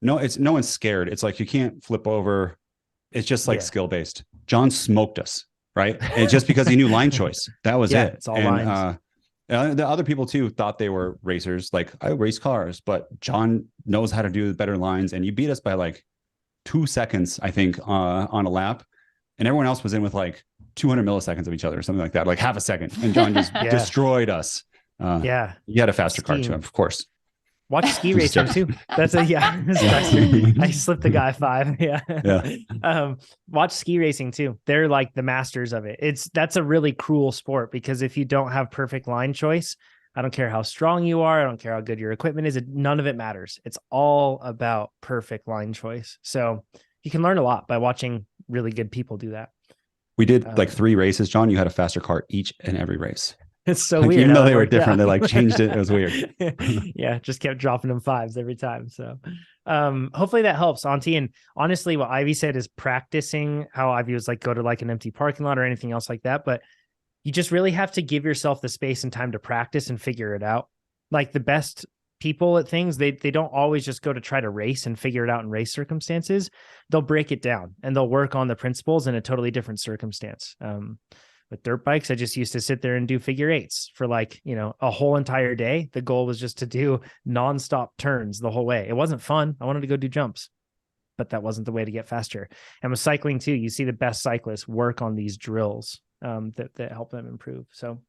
No one's scared. It's like, you can't flip over. It's just like skill-based. John smoked us, right? And just because he knew line choice, that was it. It's all lines. The other people too thought they were racers. Like, I race cars, but John knows how to do better lines. And you beat us by like 2 seconds, I think, on a lap. And everyone else was in with like 200 milliseconds of each other or something like that, like half a second. And John just destroyed us. You had a faster car too, of course. Watch ski racing too. That's I slipped the guy 5. Watch ski racing too. They're like the masters of it. That's a really cruel sport because if you don't have perfect line choice, I don't care how strong you are, I don't care how good your equipment is, none of it matters. It's all about perfect line choice. So you can learn a lot by watching really good people do that. We did like 3 races, John. You had a faster car each and every race. It's so weird. Even though they were different, they like changed it. It was weird. Yeah, just kept dropping them 5s every time. So hopefully that helps, Auntie. And honestly, what Ivy said is practicing how Ivy was like, go to like an empty parking lot or anything else like that. But you just really have to give yourself the space and time to practice and figure it out. Like the best people at things, they don't always just go to try to race and figure it out in race circumstances. They'll break it down and they'll work on the principles in a totally different circumstance. With dirt bikes, I just used to sit there and do figure 8s for like, a whole entire day. The goal was just to do nonstop turns the whole way. It wasn't fun. I wanted to go do jumps, but that wasn't the way to get faster. And with cycling too, you see the best cyclists work on these drills that help them improve. So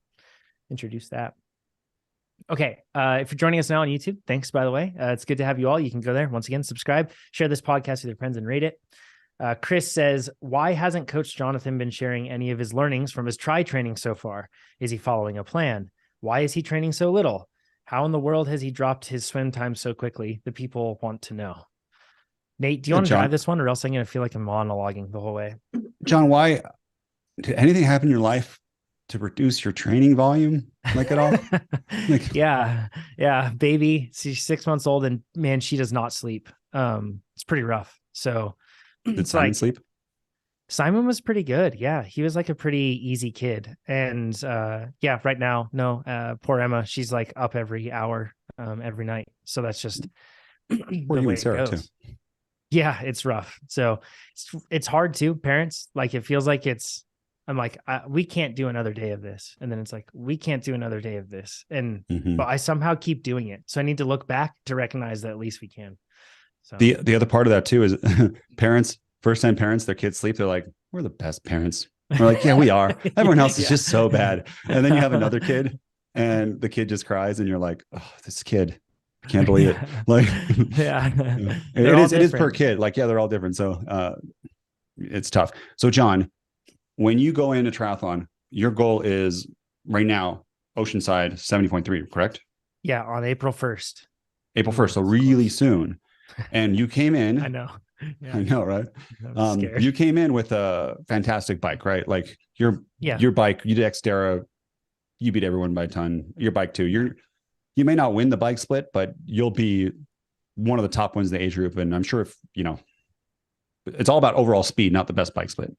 introduce that. Okay. If you're joining us now on YouTube, thanks, by the way. It's good to have you all. You can go there. Once again, subscribe, share this podcast with your friends and rate it. Chris says, why hasn't Coach Jonathan been sharing any of his learnings from his tri training so far? Is he following a plan? Why is he training so little? How in the world has he dropped his swim time so quickly? The people want to know. Nate, do you want to drive this one, or else I'm going to feel like I'm monologuing the whole way? John, why did anything happen in your life to reduce your training volume like at all? Like, yeah. Baby, she's 6 months old and man, she does not sleep. It's pretty rough. So did Simon sleep? Simon was pretty good. Yeah. He was like a pretty easy kid. And yeah, right now, no, poor Emma, she's like up every hour, every night. So that's just the way it goes. Too. Yeah, it's rough. So it's hard too, parents. Like it feels like I'm like, we can't do another day of this. And then it's like, we can't do another day of this. And, but I somehow keep doing it. So I need to look back to recognize that at least we can. So the other part of that too is parents, first time parents, their kids sleep. They're like, we're the best parents. We're like, yeah, we are. Everyone else is just so bad. And then you have another kid and the kid just cries and you're like, oh, this kid, I can't believe it. Like, it is per kid. Like, yeah, they're all different. So it's tough. So John, when you go into triathlon, your goal is right now, Oceanside 70.3, correct? Yeah, on April 1st. April 1st, so really soon. And you came in. I know. Yeah. I know, right? You came in with a fantastic bike, right? Like your bike, you did Xterra, you beat everyone by a ton. Your bike too. You may not win the bike split, but you'll be one of the top ones in the age group. And I'm sure if, it's all about overall speed, not the best bike split.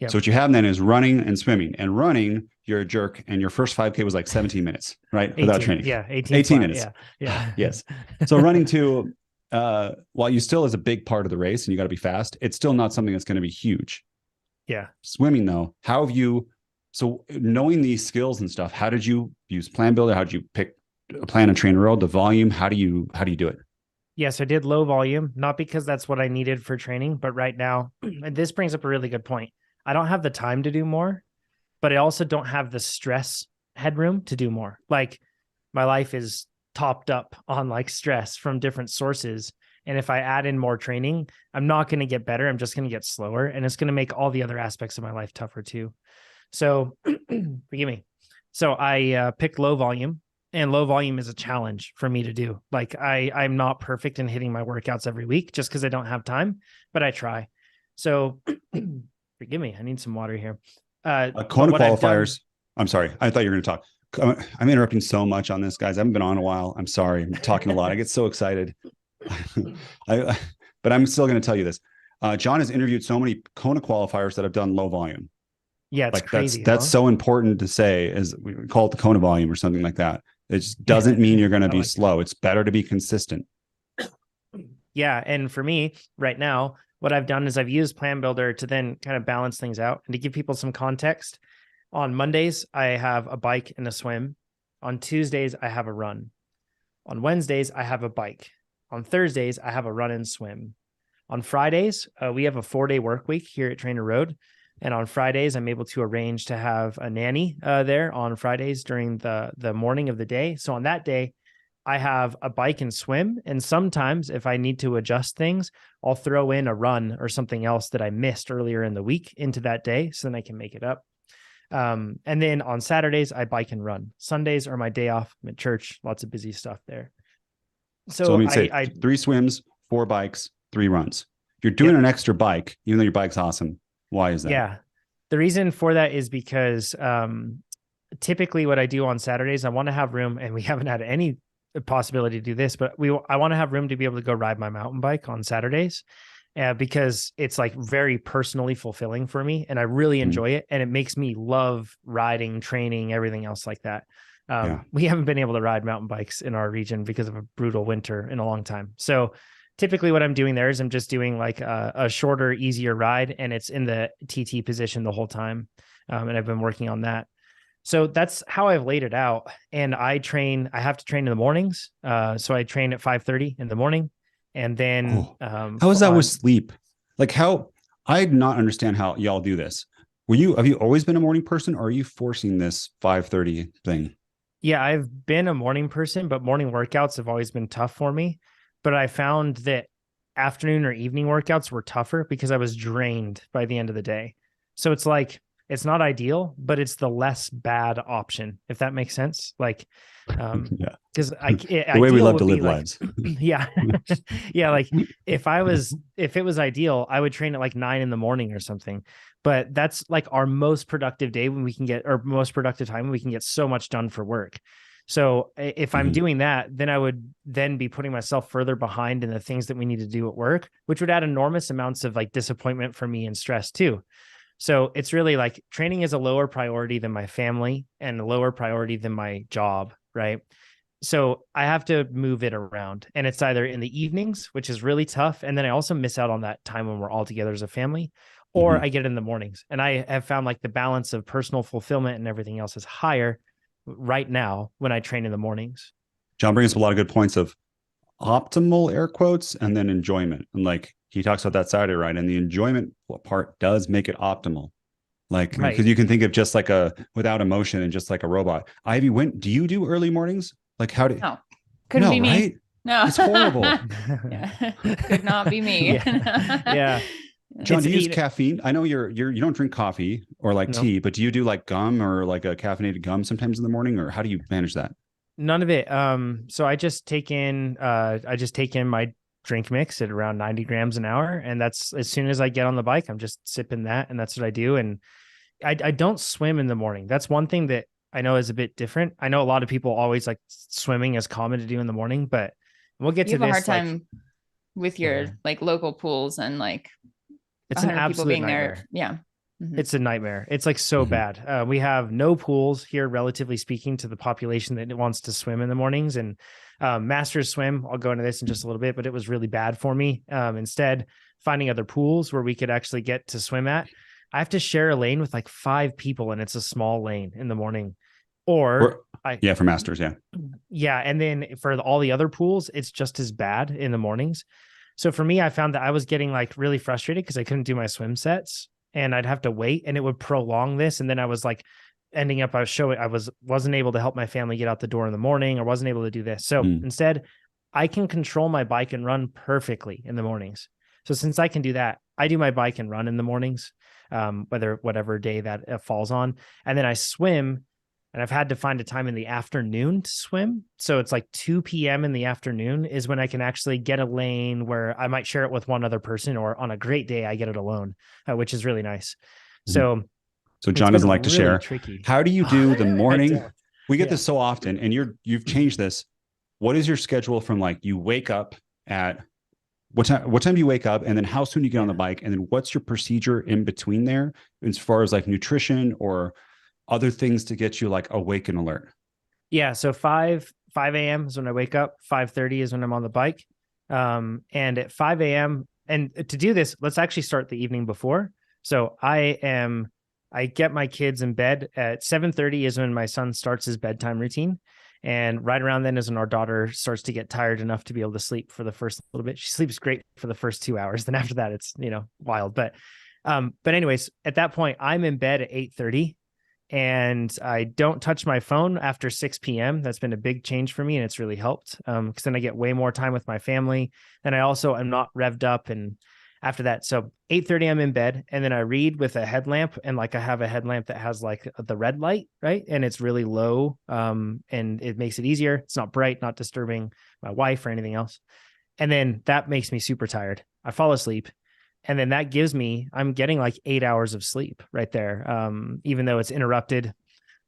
Yep. So what you have then is running and swimming. And running, you're a jerk. And your first 5K was like 17 minutes, right? 18, without training. Yeah, 18 minutes. Yeah. Yes. So running too, while you still is a big part of the race and you got to be fast, it's still not something that's going to be huge. Yeah. Swimming though, how have you, so knowing these skills and stuff, how did you use Plan Builder? How did you pick a plan and TrainerRoad, the volume? How do you do it? Yes, I did low volume, not because that's what I needed for training, but right now, and this brings up a really good point. I don't have the time to do more, but I also don't have the stress headroom to do more. Like my life is topped up on like stress from different sources. And if I add in more training, I'm not going to get better. I'm just going to get slower. And it's going to make all the other aspects of my life tougher too. So forgive me. So I picked low volume, and low volume is a challenge for me to do. Like I'm not perfect in hitting my workouts every week just because I don't have time, but I try. So forgive me. I need some water here. Kona qualifiers. I'm sorry. I thought you were going to talk. I'm interrupting so much on this, guys. I haven't been on a while. I'm sorry. I'm talking a lot. I get so excited. But I'm still going to tell you this. John has interviewed so many Kona qualifiers that have done low volume. Yeah, it's like crazy. That's so important to say, as we call it the Kona volume or something like that. It just doesn't mean you're going to be slow. It's better to be consistent. Yeah. And for me right now, what I've done is I've used Plan Builder to then kind of balance things out and to give people some context. On Mondays, I have a bike and a swim. On Tuesdays, I have a run. On Wednesdays, I have a bike. On Thursdays, I have a run and swim. On Fridays, we have a 4-day work week here at TrainerRoad. And on Fridays, I'm able to arrange to have a nanny there on Fridays during the morning of the day. So on that day, I have a bike and swim. And sometimes if I need to adjust things, I'll throw in a run or something else that I missed earlier in the week into that day. So then I can make it up. And then on Saturdays, I bike and run. Sundays are my day off. I'm at church, lots of busy stuff there. So let me say 3 swims, 4 bikes, 3 runs. You're doing an extra bike, even though your bike's awesome. Why is that? Yeah. The reason for that is because typically what I do on Saturdays, I want to have room, and we haven't had any possibility to do this, but I want to have room to be able to go ride my mountain bike on Saturdays because it's like very personally fulfilling for me, and I really enjoy it, and it makes me love riding, training, everything else like that. We haven't been able to ride mountain bikes in our region because of a brutal winter in a long time. So typically what I'm doing there is I'm just doing like a shorter, easier ride, and it's in the TT position the whole time. And I've been working on that. So that's how I've laid it out. And I have to train in the mornings. So I train at 5:30 in the morning. And then how is that with sleep? Like I did not understand how y'all do this. Have you always been a morning person, or are you forcing this 5:30 thing? Yeah, I've been a morning person, but morning workouts have always been tough for me. But I found that afternoon or evening workouts were tougher because I was drained by the end of the day. So it's like It's not ideal, but it's the less bad option, if that makes sense. Like, because the way we love to live lives. Yeah. Yeah. Like if it was ideal, I would train at like 9 a.m. or something, but that's like our most productive day when we can get, or most productive time when we can get so much done for work. So if I'm doing that, then I would then be putting myself further behind in the things that we need to do at work, which would add enormous amounts of like disappointment for me and stress too. So it's really like training is a lower priority than my family and a lower priority than my job, right? So I have to move it around, and it's either in the evenings, which is really tough. And then I also miss out on that time when we're all together as a family, or I get it in the mornings. And I have found like the balance of personal fulfillment and everything else is higher right now when I train in the mornings. John brings up a lot of good points of optimal air quotes and then enjoyment. And like he talks about that Saturday, right? And the enjoyment part does make it optimal. Like, because you can think of just like without emotion and just like a robot. Ivy, do you do early mornings? Like no, couldn't be me. Right? No, it's horrible. Could not be me. Yeah. John, do you use caffeine? I know you don't drink coffee or like tea, but do you do like gum or like a caffeinated gum sometimes in the morning, or how do you manage that? None of it. So I just take in my drink mix at around 90 grams an hour. And that's as soon as I get on the bike, I'm just sipping that. And that's what I do. And I don't swim in the morning. That's one thing that I know is a bit different. I know a lot of people always like swimming as common to do in the morning, but we'll get to this. You have a hard time with your like local pools and like it's an absolute nightmare. There. Yeah. Mm-hmm. It's a nightmare. It's like so bad. We have no pools here, relatively speaking, to the population that wants to swim in the mornings. And Masters swim, I'll go into this in just a little bit, but it was really bad for me. Instead, finding other pools where we could actually get to swim at. I have to share a lane with like 5 people, and it's a small lane in the morning. For Masters, yeah. And then for all the other pools, it's just as bad in the mornings. So for me, I found that I was getting like really frustrated because I couldn't do my swim sets, and I'd have to wait, and it would prolong this. And then I was like ending up, wasn't able to help my family get out the door in the morning, or wasn't able to do this. So instead, I can control my bike and run perfectly in the mornings. So since I can do that, I do my bike and run in the mornings, whatever day that falls on. And then I swim, and I've had to find a time in the afternoon to swim. So it's like 2 p.m. in the afternoon is when I can actually get a lane where I might share it with one other person, or on a great day, I get it alone, which is really nice. So John doesn't like to share. Tricky. How do you do the morning? We get this so often, and you've changed this. What is your schedule from like you wake up at what time do you wake up, and then how soon do you get on the bike? And then what's your procedure in between there as far as like nutrition or other things to get you like awake and alert? Yeah. So 5 a.m. is when I wake up. 5:30 is when I'm on the bike. And at 5 a.m. and to do this, let's actually start the evening before. So I get my kids in bed at 7:30 is when my son starts his bedtime routine. And right around then is when our daughter starts to get tired enough to be able to sleep for the first little bit. She sleeps great for the first 2 hours. Then after that, it's, wild. But anyways, at that point, I'm in bed at 8:30. And I don't touch my phone after 6 p.m. That's been a big change for me, and it's really helped because then I get way more time with my family. And I also am not revved up. And after that, so 8:30, I'm in bed, and then I read with a headlamp. And like I have a headlamp that has like the red light, right? And it's really low, and it makes it easier. It's not bright, not disturbing my wife or anything else. And then that makes me super tired. I fall asleep. And then that gives me, I'm getting like 8 hours of sleep right there. Even though it's interrupted,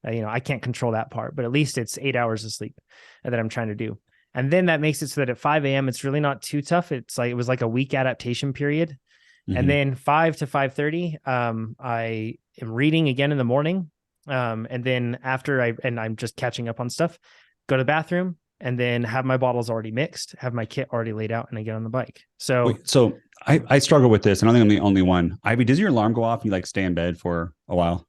I can't control that part, but at least it's 8 hours of sleep that I'm trying to do. And then that makes it so that at 5 a.m., it's really not too tough. It was like a week adaptation period. And then 5 to 5:30, I am reading again in the morning. And then after I'm just catching up on stuff, go to the bathroom, and then have my bottles already mixed, have my kit already laid out, and I get on the bike. So I struggle with this, and I don't think I'm the only one. Ivy, does your alarm go off and you like stay in bed for a while?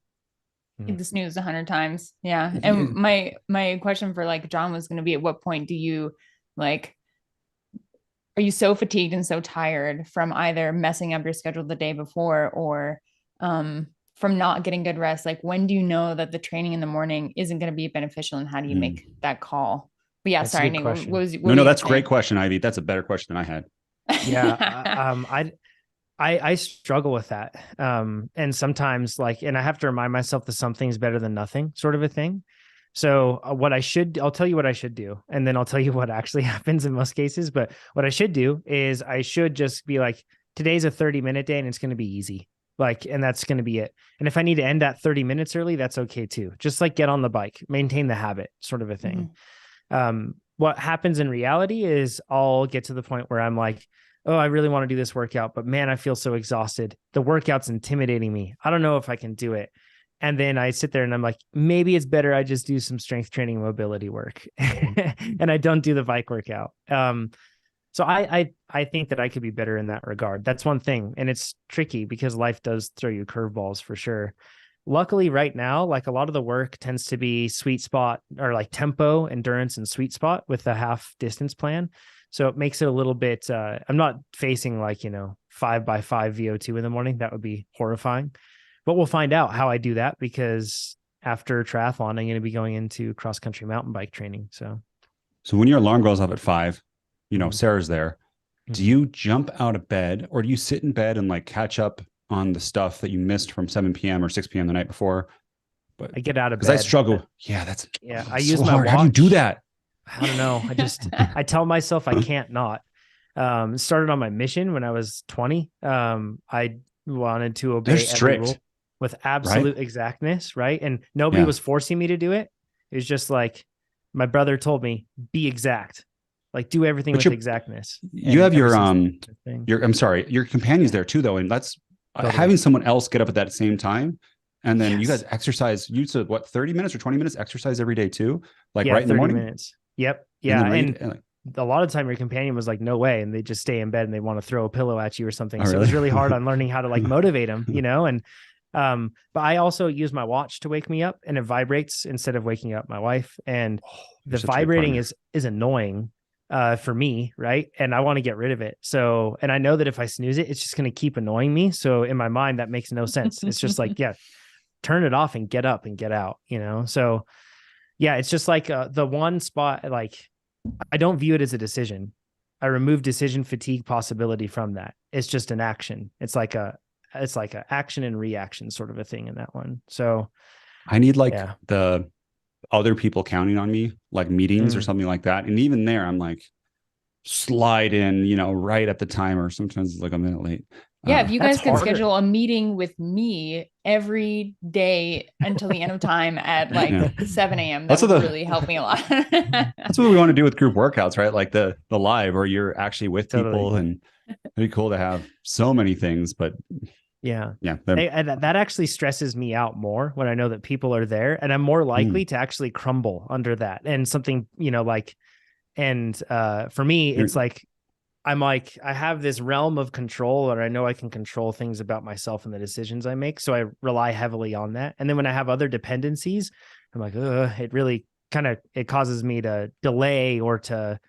The snooze 100 times. Yeah. And my question for like John was going to be, at what point do you like, are you so fatigued and so tired from either messing up your schedule the day before, or from not getting good rest? Like, when do you know that the training in the morning isn't going to be beneficial, and how do you make that call? But yeah, that's sorry, Nate. What no, that's a great question, Ivy. That's a better question than I had. Yeah. I struggle with that. And sometimes and I have to remind myself that something's better than nothing, sort of a thing. So I'll tell you what I should do. And then I'll tell you what actually happens in most cases. But what I should do is I should just be like, today's a 30-minute day and it's going to be easy. And that's going to be it. And if I need to end at 30 minutes early, that's okay too. Just get on the bike, maintain the habit, sort of a thing. What happens in reality is I'll get to the point where I'm like, oh, I really want to do this workout, but man, I feel so exhausted. The workout's intimidating me. I don't know if I can do it. And then I sit there and I'm like, maybe it's better I just do some strength training and mobility work and I don't do the bike workout. So I think that I could be better in that regard. That's one thing. And it's tricky because life does throw you curveballs for sure. Luckily right now, a lot of the work tends to be sweet spot or tempo, endurance, and sweet spot with the half distance plan. So it makes it a little bit, I'm not facing 5x5 VO2 in the morning. That would be horrifying, but we'll find out how I do that because after triathlon, I'm going to be going into cross country mountain bike training. So when your alarm goes off at 5, Sarah's there. Do you jump out of bed or do you sit in bed and catch up on the stuff that you missed from 7 p.m. or 6 p.m. the night before? But I get out of bed. Because I struggle. I use my hard. watch. How do you do that? I don't know. I tell myself I can't not. Started on my mission when I was 20. I wanted to obey every rule with absolute exactness, right? And nobody was forcing me to do it. It was just my brother told me, be exact. Do everything with exactness. You have your companions there too, though. And that's having someone else get up at that same time. And then you guys exercise, you said 30 minutes or 20 minutes exercise every day too? Right in the morning? 30 minutes. Yep. Yeah. And a lot of the time your companion was like, no way. And they just stay in bed and they want to throw a pillow at you or something. So it was really hard on learning how to motivate them, and, but I also use my watch to wake me up and it vibrates instead of waking up my wife. And the vibrating is annoying for me. Right. And I want to get rid of it. So, and I know that if I snooze it, it's just going to keep annoying me. So in my mind, that makes no sense. It's just turn it off and get up and get out, So yeah, it's just the one spot, I don't view it as a decision. I remove decision fatigue possibility from that. It's just an action. It's like a action and reaction sort of a thing in that one. So I need the other people counting on me, meetings or something like that. And even there, I'm slide in, right at the time, or sometimes it's a minute late. Yeah, if you guys can schedule a meeting with me every day until the end of time at 7 a.m., that would really help me a lot. That's what we want to do with group workouts, right? The live where you're actually with people, and it'd be cool to have so many things. But that actually stresses me out more when I know that people are there, and I'm more likely to actually crumble under that. And something, and for me, it's I have this realm of control, or I know I can control things about myself and the decisions I make. So I rely heavily on that. And then when I have other dependencies, I'm it really it causes me to delay or to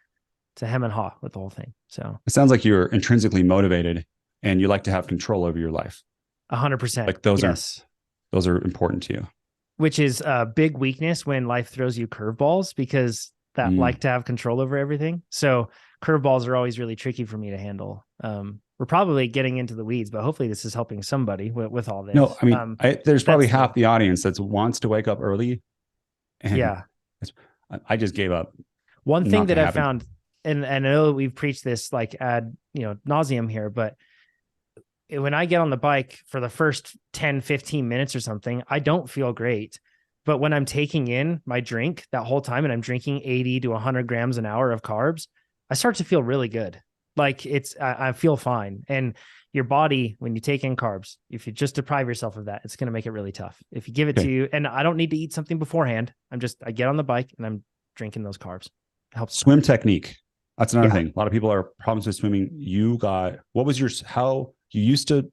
hem and haw with the whole thing. So it sounds like you're intrinsically motivated and you like to have control over your life. 100%. Those are important to you. Which is a big weakness when life throws you curveballs, because that like to have control over everything. So curveballs are always really tricky for me to handle. We're probably getting into the weeds, but hopefully this is helping somebody with all this. No, I mean, there's probably half the audience that wants to wake up early. And I just gave up. One thing that I found, and I know we've preached this ad nauseum here, but when I get on the bike for the first 10, 15 minutes or something, I don't feel great. But when I'm taking in my drink that whole time and I'm drinking 80 to 100 grams an hour of carbs, I start to feel really good. I feel fine. And your body, when you take in carbs, if you just deprive yourself of that, it's going to make it really tough. If you give it to you, and I don't need to eat something beforehand. I get on the bike and I'm drinking those carbs. It helps. Swim technique. That's another thing. A lot of people are problems with swimming. How you used to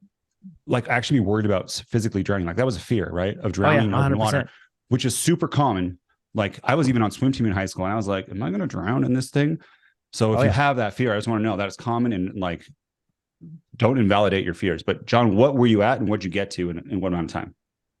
actually be worried about physically drowning. That was a fear, right? Of drowning in water, which is super common. I was even on swim team in high school and I was like, am I going to drown in this thing? So if you have that fear, I just want to know that it's common, and don't invalidate your fears. But John, what were you at and what'd you get to in what amount of time?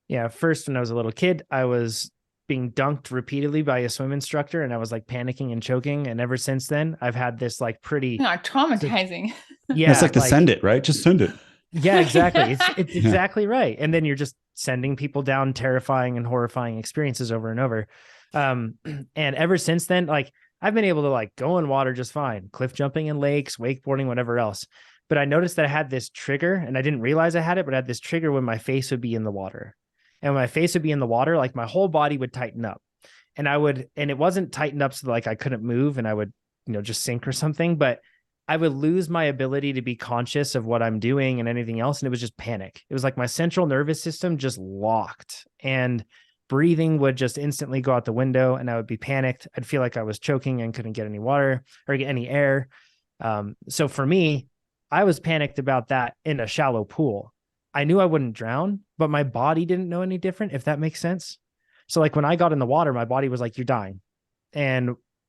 Yeah. First, when I was a little kid, I was being dunked repeatedly by a swim instructor and I was panicking and choking. And ever since then, I've had this pretty traumatizing. Yeah. It's to send it, right? Just send it. Yeah, exactly. It's exactly right. And then you're just sending people down terrifying and horrifying experiences over and over. And ever since then, like I've been able to like go in water just fine, cliff jumping in lakes, wakeboarding, whatever else. But I noticed that I had this trigger and I didn't realize I had it, but I had this trigger when my face would be in the water. And when my face would be in the water, like my whole body would tighten up. And it wasn't tightened up so that, like I couldn't move and I would, just sink or something, but I would lose my ability to be conscious of what I'm doing and anything else. And it was just panic. It was like my central nervous system just locked and breathing would just instantly go out the window and I would be panicked. I'd feel like I was choking and couldn't get any water or get any air. So for me, I was panicked about that in a shallow pool. I knew I wouldn't drown, but my body didn't know any different, if that makes sense. So like when I got in the water, my body was like, you're dying.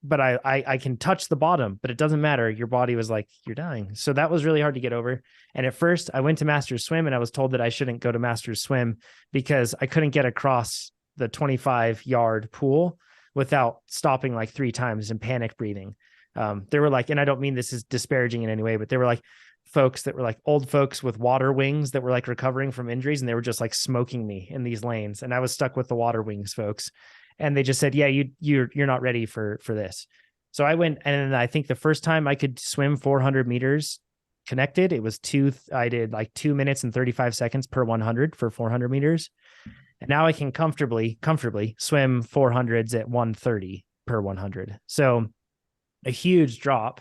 But I can touch the bottom, but it doesn't matter. Your body was like, you're dying. So that was really hard to get over. And at first I went to Masters Swim and I was told that I shouldn't go to Masters Swim because I couldn't get across the 25-yard pool without stopping like 3 times and panic breathing. They were like, and I don't mean this is disparaging in any way, but they were like folks that were like old folks with water wings that were like recovering from injuries. And they were just like smoking me in these lanes. And I was stuck with the water wings folks. And they just said, yeah, you're not ready for this. So I went, and I think the first time I could swim 400 meters connected, it was I did like 2 minutes and 35 seconds per 100 for 400 meters. And now I can comfortably swim 400s at 130 per 100. So a huge drop.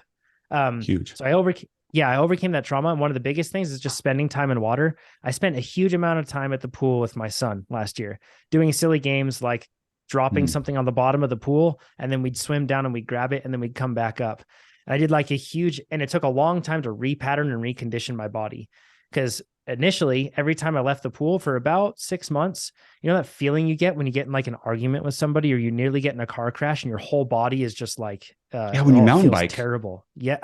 Huge. So I overcame that trauma. And one of the biggest things is just spending time in water. I spent a huge amount of time at the pool with my son last year, doing silly games like dropping something on the bottom of the pool, and then we'd swim down and we'd grab it and then we'd come back up. And I did like and it took a long time to repattern and recondition my body. Because initially, every time I left the pool for about 6 months, that feeling you get when you get in like an argument with somebody or you nearly get in a car crash and your whole body is just like, when you mountain bike. Terrible. Yeah.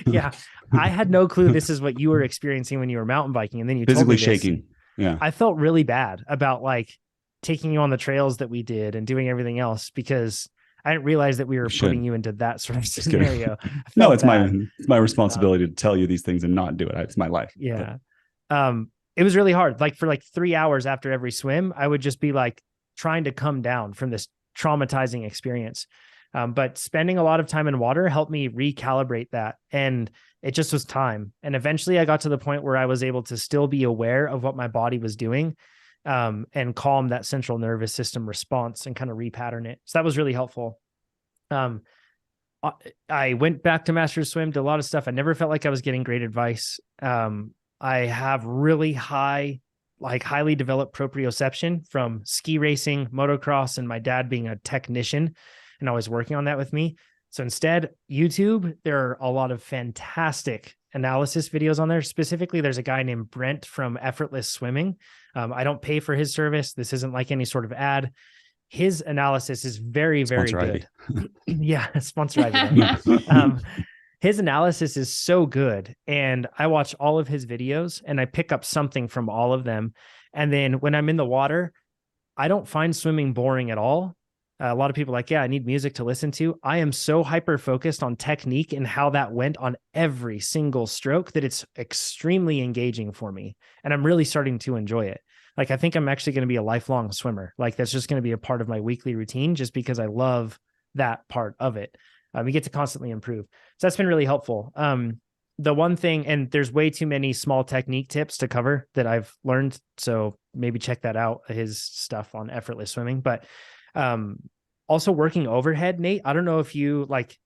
Yeah. I had no clue this is what you were experiencing when you were mountain biking. And then you physically told me this. Shaking. Yeah. I felt really bad about like taking you on the trails that we did and doing everything else because I didn't realize that we were putting you into that sort of scenario. No, it's my responsibility to tell you these things and not do it. It's my life. Yeah. It was really hard. Like for like 3 hours after every swim, I would just be like trying to come down from this traumatizing experience. But spending a lot of time in water helped me recalibrate that. And it just was time. And eventually I got to the point where I was able to still be aware of what my body was doing. And calm that central nervous system response and kind of repattern it. So that was really helpful. I went back to Masters Swim, did a lot of stuff. I never felt like I was getting great advice. I have really highly developed proprioception from ski racing, motocross, and my dad being a technician and always working on that with me. So instead, YouTube, there are a lot of fantastic analysis videos on there. Specifically, there's a guy named Brent from Effortless Swimming. I don't pay for his service. This isn't like any sort of ad. His analysis is very, very good. Yeah, sponsor Ivy. His analysis is so good. And I watch all of his videos and I pick up something from all of them. And then when I'm in the water, I don't find swimming boring at all. A lot of people are like, yeah, I need music to listen to. I am so hyper-focused on technique and how that went on every single stroke that it's extremely engaging for me. And I'm really starting to enjoy it. Like, I think I'm actually going to be a lifelong swimmer. Like, that's just going to be a part of my weekly routine just because I love that part of it. We get to constantly improve. So that's been really helpful. The one thing, and there's way too many small technique tips to cover that I've learned. So maybe check that out, his stuff on Effortless Swimming. But also working overhead, Nate, I don't know if you like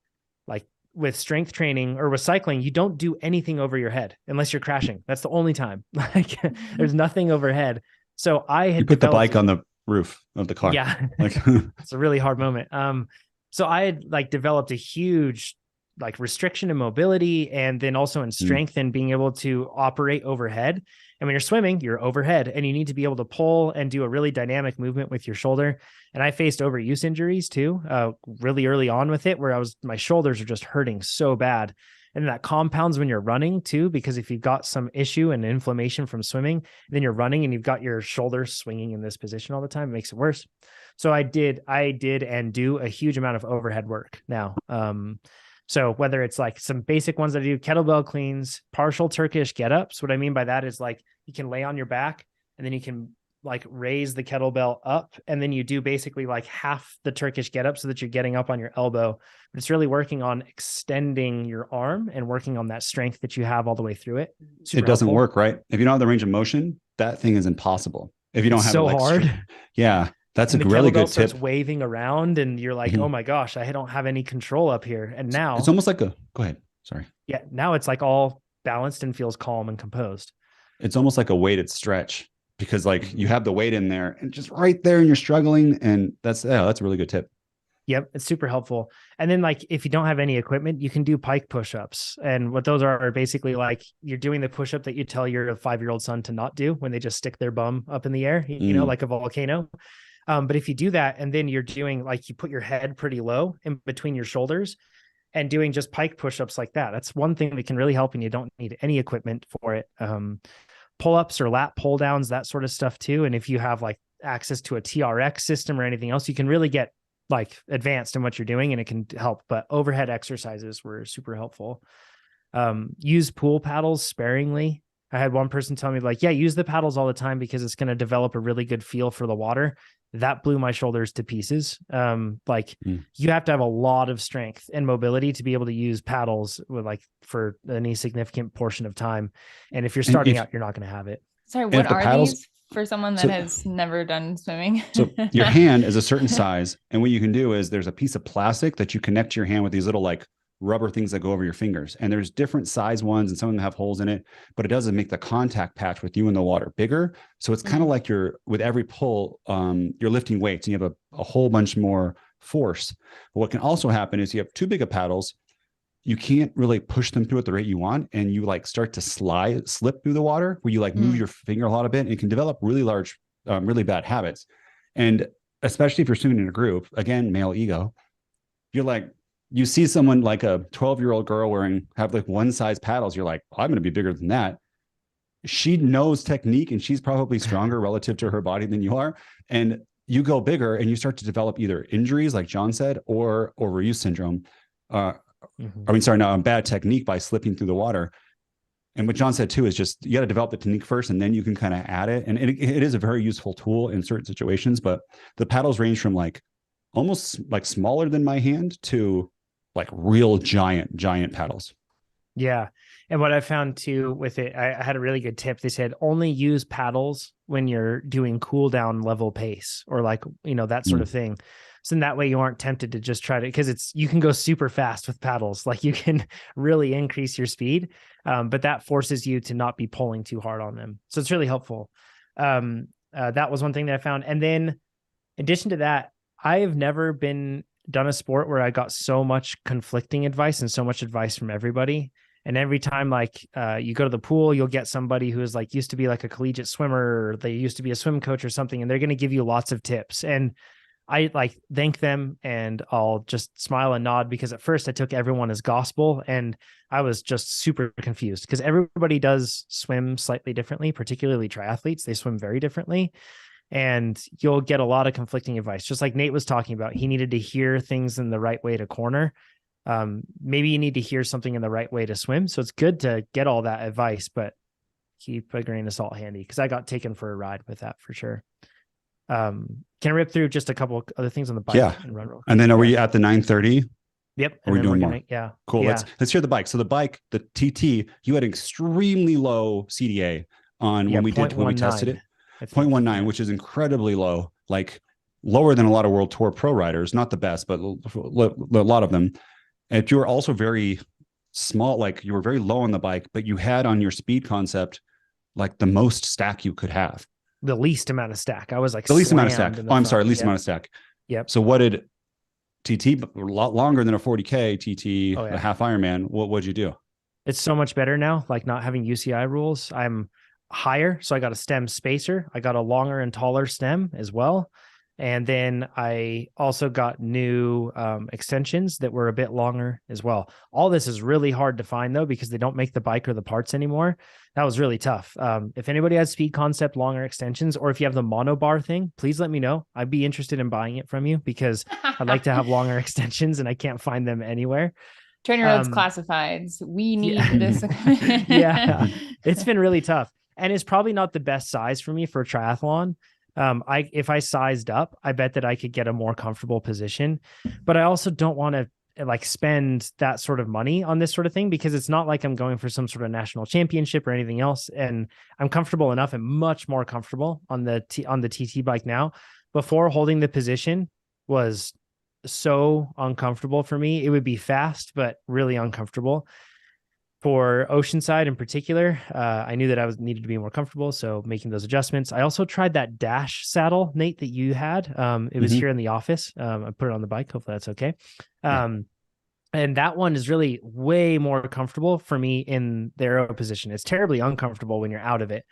with strength training or with cycling, you don't do anything over your head unless you're crashing. That's the only time. Like there's nothing overhead. So I had put the bike on the roof of the car. Yeah. It's a really hard moment. So I had developed a huge restriction in mobility and then also in strength and being able to operate overhead. And when you're swimming, you're overhead and you need to be able to pull and do a really dynamic movement with your shoulder. And I faced overuse injuries too, really early on with it, where my shoulders are just hurting so bad. And that compounds when you're running too, because if you've got some issue and inflammation from swimming, then you're running and you've got your shoulders swinging in this position all the time, it makes it worse. So I did and do a huge amount of overhead work now. So whether it's like some basic ones that I do, kettlebell cleans, partial Turkish get-ups. What I mean by that is like you can lay on your back and then you can like raise the kettlebell up, and then you do basically like half the Turkish get-up so that you're getting up on your elbow. But it's really working on extending your arm and working on that strength that you have all the way through it. It doesn't work, right? If you don't have the range of motion, that thing is impossible. If you don't have so it like hard. Yeah. That's a the really good starts tip. Waving around and you're like, oh my gosh, I don't have any control up here. And now it's almost like go ahead. Sorry. Yeah. Now it's like all balanced and feels calm and composed. It's almost like a weighted stretch, because like you have the weight in there and just right there and you're struggling. And that's a really good tip. Yep. It's super helpful. And then like, if you don't have any equipment, you can do pike push-ups. And what those are basically like, you're doing the push-up that you tell your 5-year-old son to not do when they just stick their bum up in the air, you know, like a volcano. But if you do that, and then you're doing like, you put your head pretty low in between your shoulders and doing just pike push-ups like that, that's one thing that can really help, and you don't need any equipment for it. Pull-ups or lat pull downs, that sort of stuff too. And if you have like access to a TRX system or anything else, you can really get like advanced in what you're doing, and it can help. But overhead exercises were super helpful. Use pool paddles sparingly. I had one person tell me like, yeah, use the paddles all the time because it's going to develop a really good feel for the water. That blew my shoulders to pieces. You have to have a lot of strength and mobility to be able to use paddles with like for any significant portion of time. And if you're starting out, you're not going to have it. Sorry, what are these for someone that has never done swimming? So your hand is a certain size. And what you can do is there's a piece of plastic that you connect to your hand with these little like rubber things that go over your fingers. And there's different size ones, and some of them have holes in it, but it doesn't make the contact patch with you in the water bigger. So it's kind of like with every pull, you're lifting weights and you have a whole bunch more force. But what can also happen is you have too big of paddles. You can't really push them through at the rate you want. And you like start to slip through the water where you like move your finger a lot of it, and it can develop really large, really bad habits. And especially if you're swimming in a group, again, male ego, you're like, you see someone like a 12-year-old girl have like one size paddles. You're like, I'm going to be bigger than that. She knows technique and she's probably stronger relative to her body than you are. And you go bigger and you start to develop either injuries, like John said, or overuse syndrome. Bad technique by slipping through the water. And what John said too is just, you got to develop the technique first, and then you can kind of add it. And it is a very useful tool in certain situations, but the paddles range from like almost like smaller than my hand to like real giant paddles. Yeah. And what I found too with it, I had a really good tip. They said only use paddles when you're doing cool down level pace or like, that sort of thing. So in that way you aren't tempted to just try to, because you can go super fast with paddles. Like you can really increase your speed, but that forces you to not be pulling too hard on them. So it's really helpful. That was one thing that I found. And then in addition to that, I have never done a sport where I got so much conflicting advice and so much advice from everybody. And every time you go to the pool, you'll get somebody who is like used to be like a collegiate swimmer, or they used to be a swim coach or something, and they're going to give you lots of tips. And I like thank them, and I'll just smile and nod, because at first I took everyone as gospel and I was just super confused because everybody does swim slightly differently, particularly triathletes. They swim very differently. And you'll get a lot of conflicting advice. Just like Nate was talking about, he needed to hear things in the right way to corner. Maybe you need to hear something in the right way to swim. So it's good to get all that advice, but keep a grain of salt handy, because I got taken for a ride with that for sure. Can I rip through just a couple of other things on the bike and run real quick? And then are we at the 930? Yep. Are we doing more? Yeah. Cool. Yeah. Let's hear the bike. So the bike, the TT, you had extremely low CDA on when we tested it. 0.19, which is incredibly low, like lower than a lot of World Tour pro riders, not the best, but a lot of them. And you were also very small, like you were very low on the bike, but you had on your speed concept, like the most stack you could have. The least amount of stack. I was like the least amount of stack. Least amount of stack. Yep. So what did TT, a lot longer than a 40K TT, a half Ironman. What'd you do? It's so much better now, like not having UCI rules. I'm higher. So I got a stem spacer. I got a longer and taller stem as well. And then I also got new extensions that were a bit longer as well. All this is really hard to find though, because they don't make the bike or the parts anymore. That was really tough. If anybody has Speed Concept longer extensions, or if you have the monobar thing, please let me know. I'd be interested in buying it from you, because I'd like to have longer extensions and I can't find them anywhere. TrainerRoad's classifieds. We need this. Yeah, it's been really tough, and it's probably not the best size for me for triathlon. If I sized up, I bet that I could get a more comfortable position, but I also don't want to like spend that sort of money on this sort of thing, because it's not like I'm going for some sort of national championship or anything else. And I'm comfortable enough and much more comfortable on the TT bike now. Before, holding the position was so uncomfortable for me. It would be fast, but really uncomfortable. For Oceanside in particular, I knew that I needed to be more comfortable, so making those adjustments. I also tried that dash saddle, Nate, that you had. It was here in the office. I put it on the bike. Hopefully that's okay. And that one is really way more comfortable for me in the aero position. It's terribly uncomfortable when you're out of it,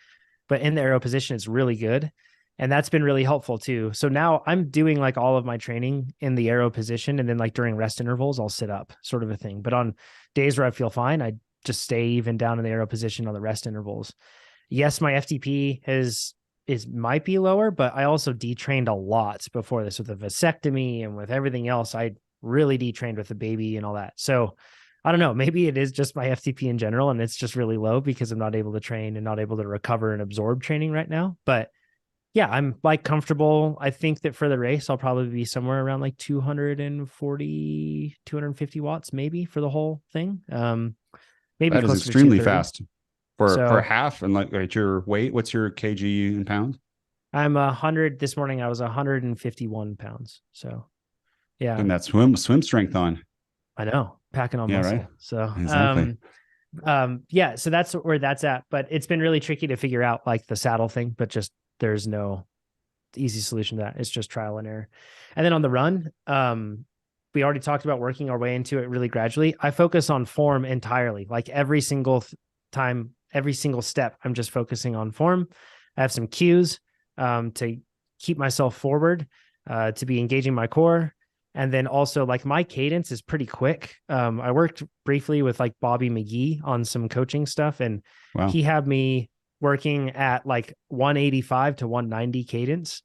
but in the aero position, it's really good. And that's been really helpful too. So now I'm doing like all of my training in the aero position. And then like during rest intervals, I'll sit up, sort of a thing. But on days where I feel fine, I just stay even down in the aero position on the rest intervals. Yes, my FTP might be lower, but I also detrained a lot before this with the vasectomy and with everything else. I really detrained with the baby and all that. So I don't know, maybe it is just my FTP in general, and it's just really low because I'm not able to train and not able to recover and absorb training right now. But yeah, I'm like comfortable. I think that for the race, I'll probably be somewhere around like 240, 250 watts, maybe for the whole thing. Maybe that is closer extremely to fast for half. And like at your weight, what's your kg in pounds? I'm 100. This morning I was 151 pounds. So yeah. And that's swim strength on. I know, packing on muscle. Right? So exactly. Yeah, so that's where that's at. But it's been really tricky to figure out like the saddle thing, but just there's no easy solution to that. It's just trial and error. And then on the run, we already talked about working our way into it really gradually. I focus on form entirely, like every single time, every single step, I'm just focusing on form. I have some cues to keep myself forward, to be engaging my core. And then also like my cadence is pretty quick. I worked briefly with like Bobby McGee on some coaching stuff, and he had me working at like 185 to 190 cadence.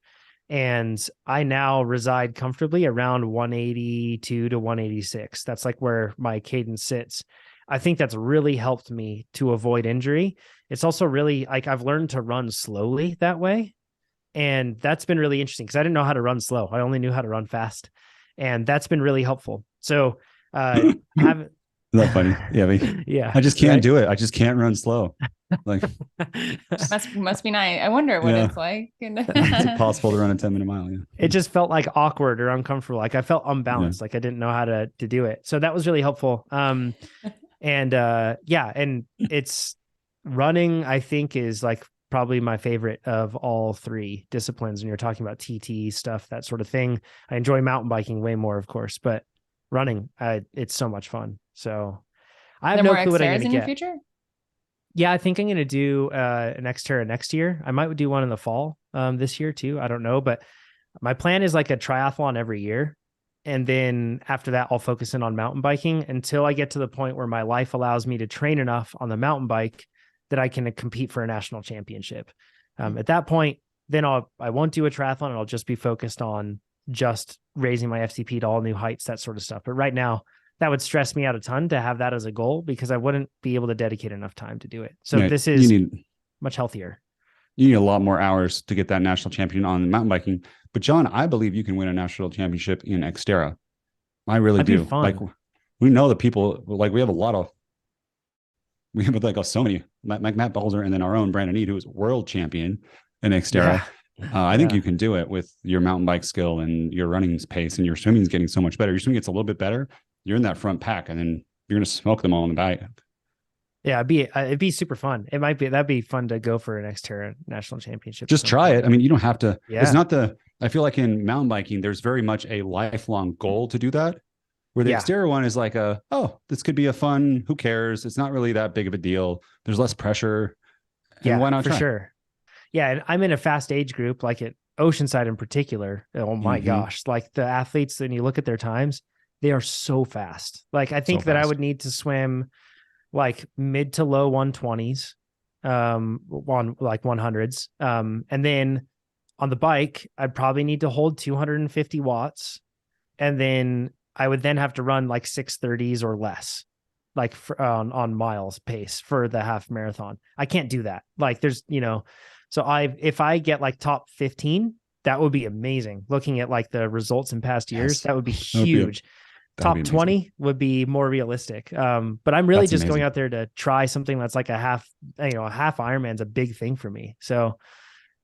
And I now reside comfortably around 182 to 186. That's like where my cadence sits. I think that's really helped me to avoid injury. It's also really like I've learned to run slowly that way. And that's been really interesting because I didn't know how to run slow. I only knew how to run fast. And that's been really helpful. So Isn't that funny? Yeah. Yeah. I just can't do it. I just can't run slow. Like must be nice. I wonder what it's like. It's impossible to run a 10-minute mile. Yeah. It just felt like awkward or uncomfortable. Like I felt unbalanced. Like I didn't know how to do it. So that was really helpful. And it's running, I think, is like probably my favorite of all three disciplines. When you're talking about TT stuff, that sort of thing. I enjoy mountain biking way more, of course, but running, it's so much fun. So I have no clue what I'm going to get. Your future? Yeah, I think I'm going to do an Xterra next year. I might do one in the fall this year too. I don't know, but my plan is like a triathlon every year. And then after that, I'll focus in on mountain biking until I get to the point where my life allows me to train enough on the mountain bike that I can compete for a national championship. At that point, then I won't do a triathlon, and I'll just be focused on just raising my FTP to all new heights, that sort of stuff. But right now, that would stress me out a ton to have that as a goal because I wouldn't be able to dedicate enough time to do it. So this is much healthier. You need a lot more hours to get that national champion on mountain biking. But John, I believe you can win a national championship in Xterra. I really do. Like we know the people, like we have like so many, Matt Balzer, and then our own Brandon Eade, who is world champion in Xterra. Yeah. I think you can do it with your mountain bike skill and your running pace, and your swimming is getting so much better. Your swimming gets a little bit better. You're in that front pack, and then you're going to smoke them all in the back. Yeah, it'd be super fun. That'd be fun to go for an Xterra national championship. Just try it. I mean, you don't have to. Yeah. It's not I feel like in mountain biking, there's very much a lifelong goal to do that. Where the Xterra one is like this could be a fun, who cares? It's not really that big of a deal. There's less pressure. And why not try? For sure. Yeah. And I'm in a fast age group, like at Oceanside in particular. Oh my gosh. Like the athletes, when you look at their times, they are so fast. Like I think that I would need to swim like mid to low 120s, on like 100s. And then on the bike, I'd probably need to hold 250 watts. And then I would then have to run like 6:30s or less, like on miles pace for the half marathon. I can't do that. Like there's, so if I get like top 15, that would be amazing. Looking at like the results in past years, that would be huge. Top 20 would be more realistic. But I'm really just going out there to try something that's like a half Ironman's a big thing for me. So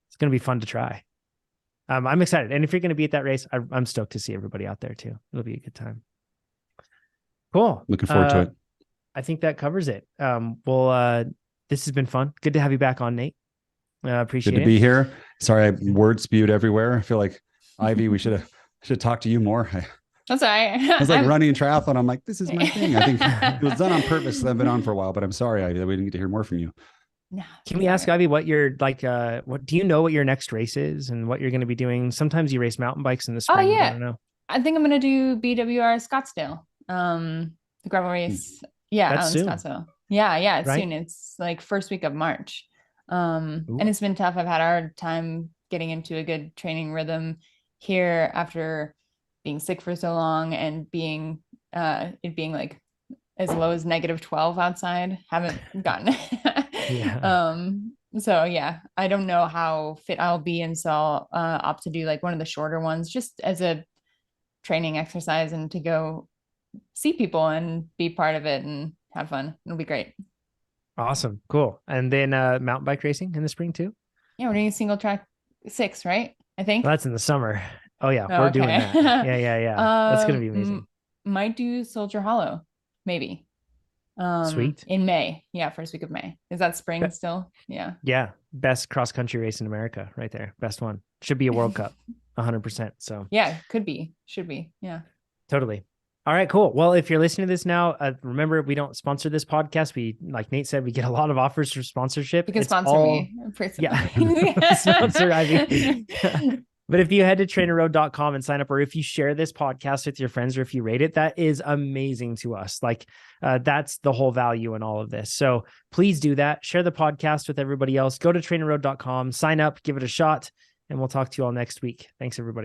it's going to be fun to try. I'm excited. And if you're going to be at that race, I'm stoked to see everybody out there too. It'll be a good time. Cool. Looking forward to it. I think that covers it. This has been fun. Good to have you back on, Nate. Appreciate it. Good to be here. Sorry, I word spewed everywhere. I feel like, Ivy, we should have talked to you more. That's all right. I was like running a triathlon. I'm like, this is my thing. I think it was done on purpose. I've been on for a while, but I'm sorry, Ivy, that we didn't get to hear more from you. No, can we ask Ivy what your what do you know what your next race is and what you're going to be doing? Sometimes you race mountain bikes in the spring. Oh yeah. I don't know. I think I'm going to do BWR Scottsdale. The gravel race. Yeah. That's soon. Scottsdale. Yeah. It's right? soon. It's like first week of March. And it's been tough. I've had a hard time getting into a good training rhythm here after being sick for so long and it being like as low as -12 outside. Haven't gotten it. Yeah. So yeah, I don't know how fit I'll be, and so I'll opt to do like one of the shorter ones just as a training exercise and to go see people and be part of it and have fun. It'll be great. Awesome. Cool. And then mountain bike racing in the spring too? Yeah, we're doing a single track 6, right? I think. Well, that's in the summer. Oh yeah, we're doing that. Yeah. That's going to be amazing. Might do Soldier Hollow, maybe. Sweet. In May. Yeah, first week of May. Is that spring still? Yeah. Yeah. Best cross country race in America right there. Best one. Should be a World Cup. 100%. So yeah, could be. Should be. Yeah. Totally. All right, cool. Well, if you're listening to this now, remember, we don't sponsor this podcast. We, like Nate said, we get a lot of offers for sponsorship. You can sponsor me. Yeah. Sponsor Ivy. But if you head to TrainerRoad.com and sign up, or if you share this podcast with your friends, or if you rate it, that is amazing to us. Like that's the whole value in all of this. So please do that. Share the podcast with everybody else. Go to TrainerRoad.com, sign up, give it a shot, and we'll talk to you all next week. Thanks, everybody.